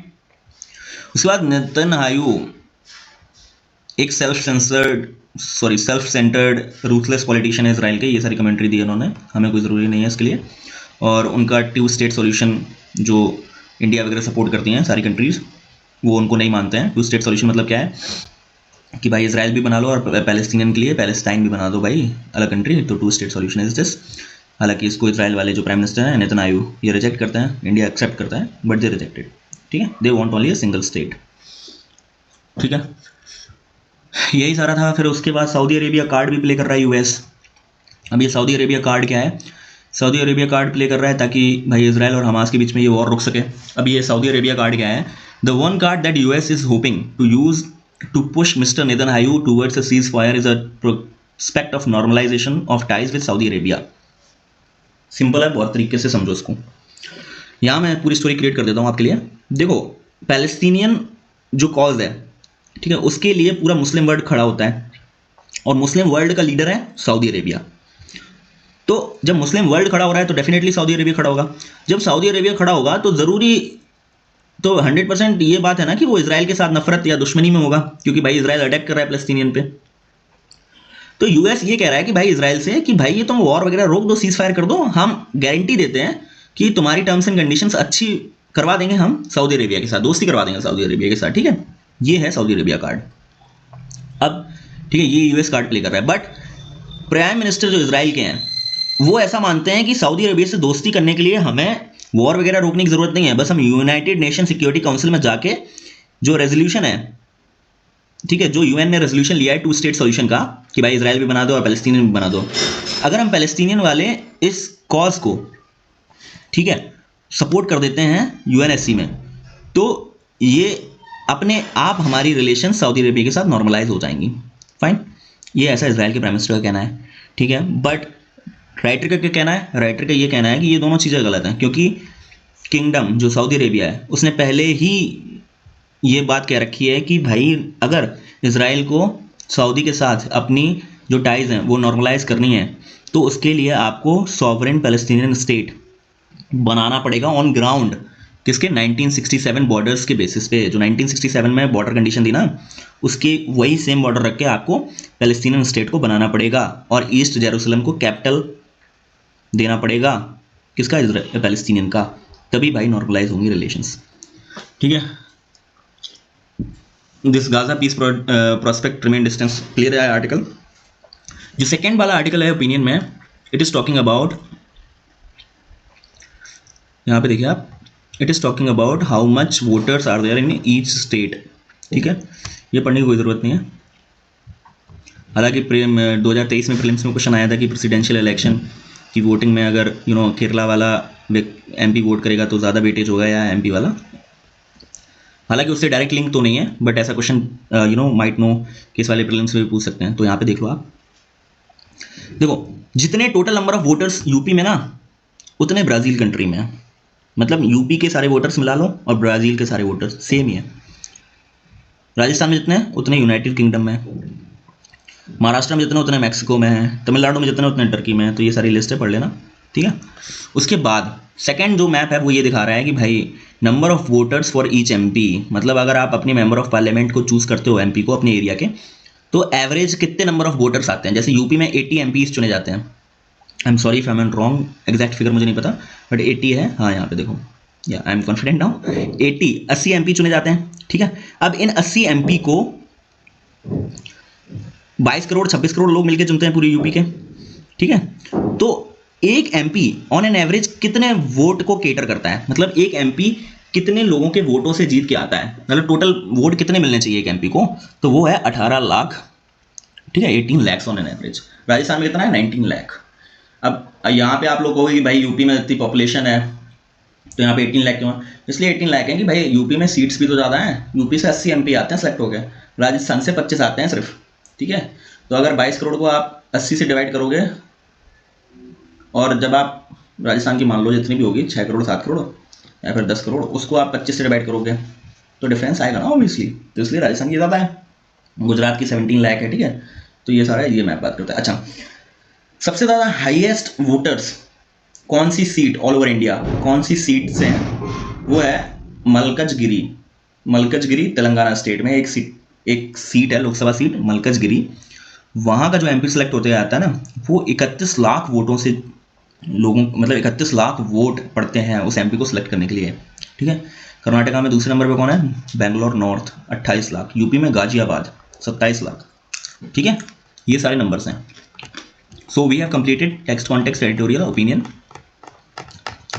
उसके बाद Netanyahu एक self centred ruthless politician है Israel के, ये सारी commentary दी उन्होंने, हमें कोई ज़रूरी नहीं है इसके लिए। और उनका 2 स्टेट सॉल्यूशन जो इंडिया वगैरह सपोर्ट करती हैं सारी कंट्रीज़, वो उनको नहीं मानते हैं। 2 स्टेट सॉल्यूशन मतलब क्या है कि भाई इजराइल भी बना लो और पैलेस्टीनियन के लिए पैलेस्टाइन भी बना दो भाई अलग कंट्री, तो 2 स्टेट सॉल्यूशन इज दिस। हालांकि इसको इजराइल वाले जो प्राइम मिनिस्टर हैं नेतन्याहू ये रिजेक्ट करते हैं, इंडिया एक्सेप्ट करता है बट दे रिजेक्टेड। ठीक है, they want only a single state. ठीक है, यही सारा था। फिर उसके बाद सऊदी अरेबिया कार्ड भी प्ले कर रहा है यूएस। अब ये सऊदी अरेबिया कार्ड क्या है? सऊदी अरेबिया कार्ड प्ले कर रहा है ताकि भाई इजराइल और हमास के बीच में ये वॉर रुक सके। अब ये सऊदी अरेबिया कार्ड क्या है? The one card that US is hoping to use to push mister Netanyahu towards a ceasefire is a prospect of normalisation of ties with Saudi Arabia. Simple है, बहुत तरीके से समझो इसको। यहाँ मैं पूरी स्टोरी क्रिएट कर देता हूँ आपके लिए। देखो, पैलेस्टीनियन जो कॉज है, ठीक है, उसके लिए पूरा मुस्लिम वर्ल्ड खड़ा होता है और मुस्लिम वर्ल्ड का लीडर है सऊदी अरेबिया। तो जब मुस्लिम वर्ल्ड खड़ा हो रहा है तो डेफिनेटली सऊदी अरेबिया खड़ा होगा। जब सऊदी अरेबिया खड़ा होगा तो ज़रूरी तो 100% ये बात है ना कि वो इजराइल के साथ नफरत या दुश्मनी में होगा, क्योंकि भाई इजराइल अटैक कर रहा है पैलेस्टीनियन पे। तो यूएस ये कह रहा है कि भाई इजराइल से कि भाई ये तुम वॉर वगैरह रोक दो, सीज फायर कर दो, हम गारंटी देते हैं कि तुम्हारी टर्म्स एंड कंडीशंस अच्छी करवा देंगे हम सऊदी अरेबिया के साथ, दोस्ती करवा देंगे सऊदी अरेबिया के साथ। ठीक है, ये है सऊदी अरेबिया कार्ड। अब ठीक है, ये यूएस कार्ड प्ले कर रहा है, बट प्राइम मिनिस्टर जो इजराइल के हैं वो ऐसा मानते हैं कि सऊदी अरेबिया से दोस्ती करने के लिए हमें वॉर वगैरह रोकने की जरूरत नहीं है, बस हम यूनाइटेड नेशन सिक्योरिटी काउंसिल में जाके जो रेजोल्यूशन है, ठीक है, जो यूएन ने रेजोल्यूशन लिया है 2 स्टेट सॉल्यूशन का कि भाई इजराइल भी बना दो और पैलेस्टीनियन भी बना दो, अगर हम पैलेस्टीनियन वाले इस कॉज को, ठीक है, सपोर्ट कर देते हैं यूएनएससी में, तो ये अपने आप हमारी रिलेशन सऊदी अरेबिया के साथ नॉर्मलाइज हो जाएंगी। फाइन, ये ऐसा इजराइल के प्राइम मिनिस्टर का कहना है। ठीक है, बट राइटर का क्या कहना है? राइटर का ये कहना है कि ये दोनों चीज़ें गलत हैं, क्योंकि किंगडम जो सऊदी अरेबिया है उसने पहले ही ये बात कह रखी है कि भाई अगर इजराइल को सऊदी के साथ अपनी जो टाइज़ हैं वो नॉर्मलाइज करनी है तो उसके लिए आपको सॉवरेन पैलेस्टीनियन स्टेट बनाना पड़ेगा ऑन ग्राउंड। किसके? 1967 बॉर्डर्स के बेसिस पे। जो 1967 में बॉर्डर कंडीशन थी ना, उसके वही सेम बॉर्डर रख के आपको पैलेस्टीनियन स्टेट को बनाना पड़ेगा और ईस्ट जेरूसलम को कैपिटल देना पड़ेगा। किसका? पैलेस्टीनियन का। तभी भाई नॉर्मलाइज होंगी रिलेशंस। ठीक है, this Gaza peace prospect remain distance, clear है आर्टिकल। जो सेकेंड वाला आर्टिकल है ओपिनियन में, इट इज टॉकिंग अबाउट, यहाँ पे देखिए आप, it is talking about how much voters are there in each state. ठीक है, ये पढ़ने की कोई ज़रूरत नहीं है। हालांकि 2023 में प्रीलिम्स में क्वेश्चन आया था कि प्रेसिडेंशियल इलेक्शन की वोटिंग में अगर केरला वाला MP वोट करेगा तो ज़्यादा वेटेज होगा या MP वाला। हालांकि उससे डायरेक्ट लिंक तो नहीं है, बट ऐसा क्वेश्चन माइट नो कि इस वाले प्रीलिम्स में भी पूछ सकते हैं। तो यहाँ पे देख लो आप, देखो जितने total number of voters UP में ना, उतने ब्राज़ील कंट्री में है। मतलब यूपी के सारे वोटर्स मिला लो और ब्राज़ील के सारे वोटर्स सेम ही है। राजस्थान में जितने हैं उतने यूनाइटेड किंगडम में है, महाराष्ट्र में जितने उतने मैक्सिको में है, तमिलनाडु में जितने उतने टर्की में है। तो ये सारी लिस्ट है, पढ़ लेना, ठीक है। उसके बाद सेकंड जो मैप है वो ये दिखा रहा है कि भाई number of voters for each MP, मतलब अगर आप अपने मेंबर ऑफ पार्लियामेंट को चूज करते हो MP को अपने एरिया के, तो एवरेज कितने नंबर ऑफ वोटर्स आते हैं। जैसे यूपी में 80 MPs चुने जाते हैं। आई am sorry if I am wrong, exact figure मुझे नहीं पता, बट 80 है। हाँ यहाँ पे देखो, या I am confident now, 80 MP चुने जाते हैं, ठीक है। अब इन 80 MP को 22 करोड़ 26 करोड़ लोग मिलकर चुनते हैं पूरी यूपी के, ठीक है। तो एक MP ऑन एन एवरेज कितने वोट को केटर करता है, मतलब एक MP कितने लोगों के वोटों से जीत के आता है, मतलब टोटल वोट कितने मिलने चाहिए एक MP को, तो वो है 18 लाख, ठीक है, 18 lakhs on an average. Rajasthan में कितना है, 19 लाख। अब यहाँ पे आप लोग कहोगे कि भाई यूपी में इतनी पॉपुलेशन है तो यहाँ पे 18 लाख क्यों है, इसलिए 18 लाख है कि भाई यूपी में सीट्स भी तो ज़्यादा हैं। यूपी से 80 MP आते हैं सेलेक्ट हो गए, राजस्थान से 25 आते हैं सिर्फ, ठीक है। तो अगर 22 करोड़ को आप 80 से डिवाइड करोगे, और जब आप राजस्थान की मान लो जितनी भी होगी 6 करोड़ 7 करोड़ या फिर 10 करोड़, उसको आप 25 से डिवाइड करोगे तो डिफरेंस आएगा ना ऑब्वियसली। तो इसलिए राजस्थान की ज़्यादा है, गुजरात की 17 लाख है, ठीक है। तो ये सारा ये मैप बात करता है। अच्छा, सबसे ज़्यादा हाईएस्ट वोटर्स कौन सी सीट ऑल ओवर इंडिया, कौन सी सीट से हैं, वो है मलकजगिरी। मलकजगिरी तेलंगाना स्टेट में एक सीट है, लोकसभा सीट मलकजगिरी। वहाँ का जो MP सेलेक्ट होते जाता है ना, वो 31 लाख वोटों से लोगों, मतलब 31 लाख वोट पड़ते हैं उस MP को सिलेक्ट करने के लिए, ठीक है। कर्नाटका में दूसरे नंबर पे कौन है, बेंगलोर नॉर्थ 28 लाख, यूपी में गाजियाबाद 27 लाख, ठीक है। ये सारे नंबर्स हैं। So we have completed text context editorial opinion.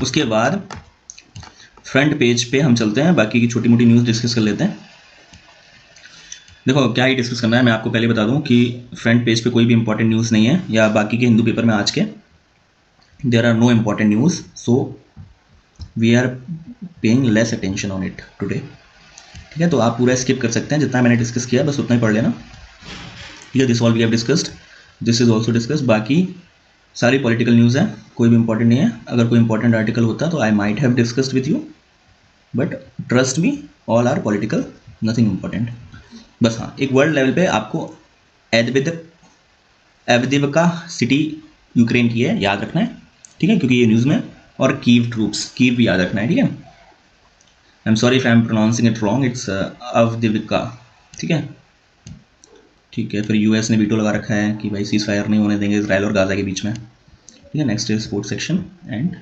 उसके बाद फ्रंट पेज पे हम चलते हैं, बाकी की छोटी मोटी न्यूज़ डिस्कस कर लेते हैं। देखो क्या ही डिस्कस करना है, मैं आपको पहले बता दूं कि फ्रंट पेज पे कोई भी इंपॉर्टेंट न्यूज़ नहीं है, या बाकी के हिंदू पेपर में आज के there are no important news, so we are paying less attention on it today, ठीक है। तो आप पूरा स्किप कर सकते हैं, जितना मैंने डिस्कस किया बस उतना ही पढ़ लेना, ठीक है। This all we have discussed, this is also discussed. बाकी सारी पॉलिटिकल न्यूज़ है, कोई भी इंपॉर्टेंट नहीं है। अगर कोई इंपॉर्टेंट आर्टिकल होता तो I might have discussed with you, but trust me all are political, nothing important. बस हाँ, एक वर्ल्ड लेवल पे आपको एवदिवका सिटी यूक्रेन की है, याद रखना है, ठीक है, क्योंकि ये न्यूज़ में। और कीव ट्रूप्स, कीव भी याद रखना है, ठीक है। I am sorry if I am pronouncing it wrong, it's Avdiivka, ठीक है, ठीक है। फिर US ने वीटो लगा रखा है कि भाई सीज फायर नहीं होने देंगे इजराइल और गाजा के बीच में, ठीक है। Next is sports section and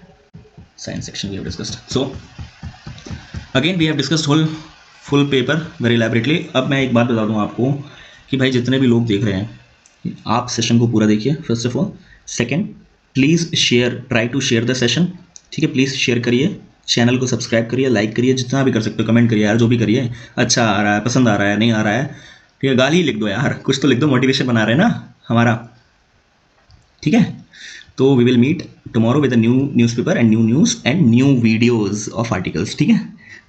science section we have discussed. So again we have discussed full paper very elaborately. अब मैं एक बात बता दूं आपको कि भाई जितने भी लोग देख रहे हैं, आप सेशन को पूरा देखिए first of all. Second, please share, try to share the session, ठीक है। प्लीज़ शेयर करिए, चैनल को सब्सक्राइब करिए, लाइक करिए, जितना भी कर सकते हो, कमेंट करिए यार, जो भी करिए। अच्छा आ रहा है, पसंद आ रहा है, नहीं आ रहा है, ठीक है, गाली लिख दो यार, कुछ तो लिख दो, मोटिवेशन बना रहे हैं ना हमारा, ठीक है। तो we will meet tomorrow with a new newspaper and new news and new videos of articles, ठीक है।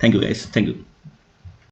Thank you guys, thank you.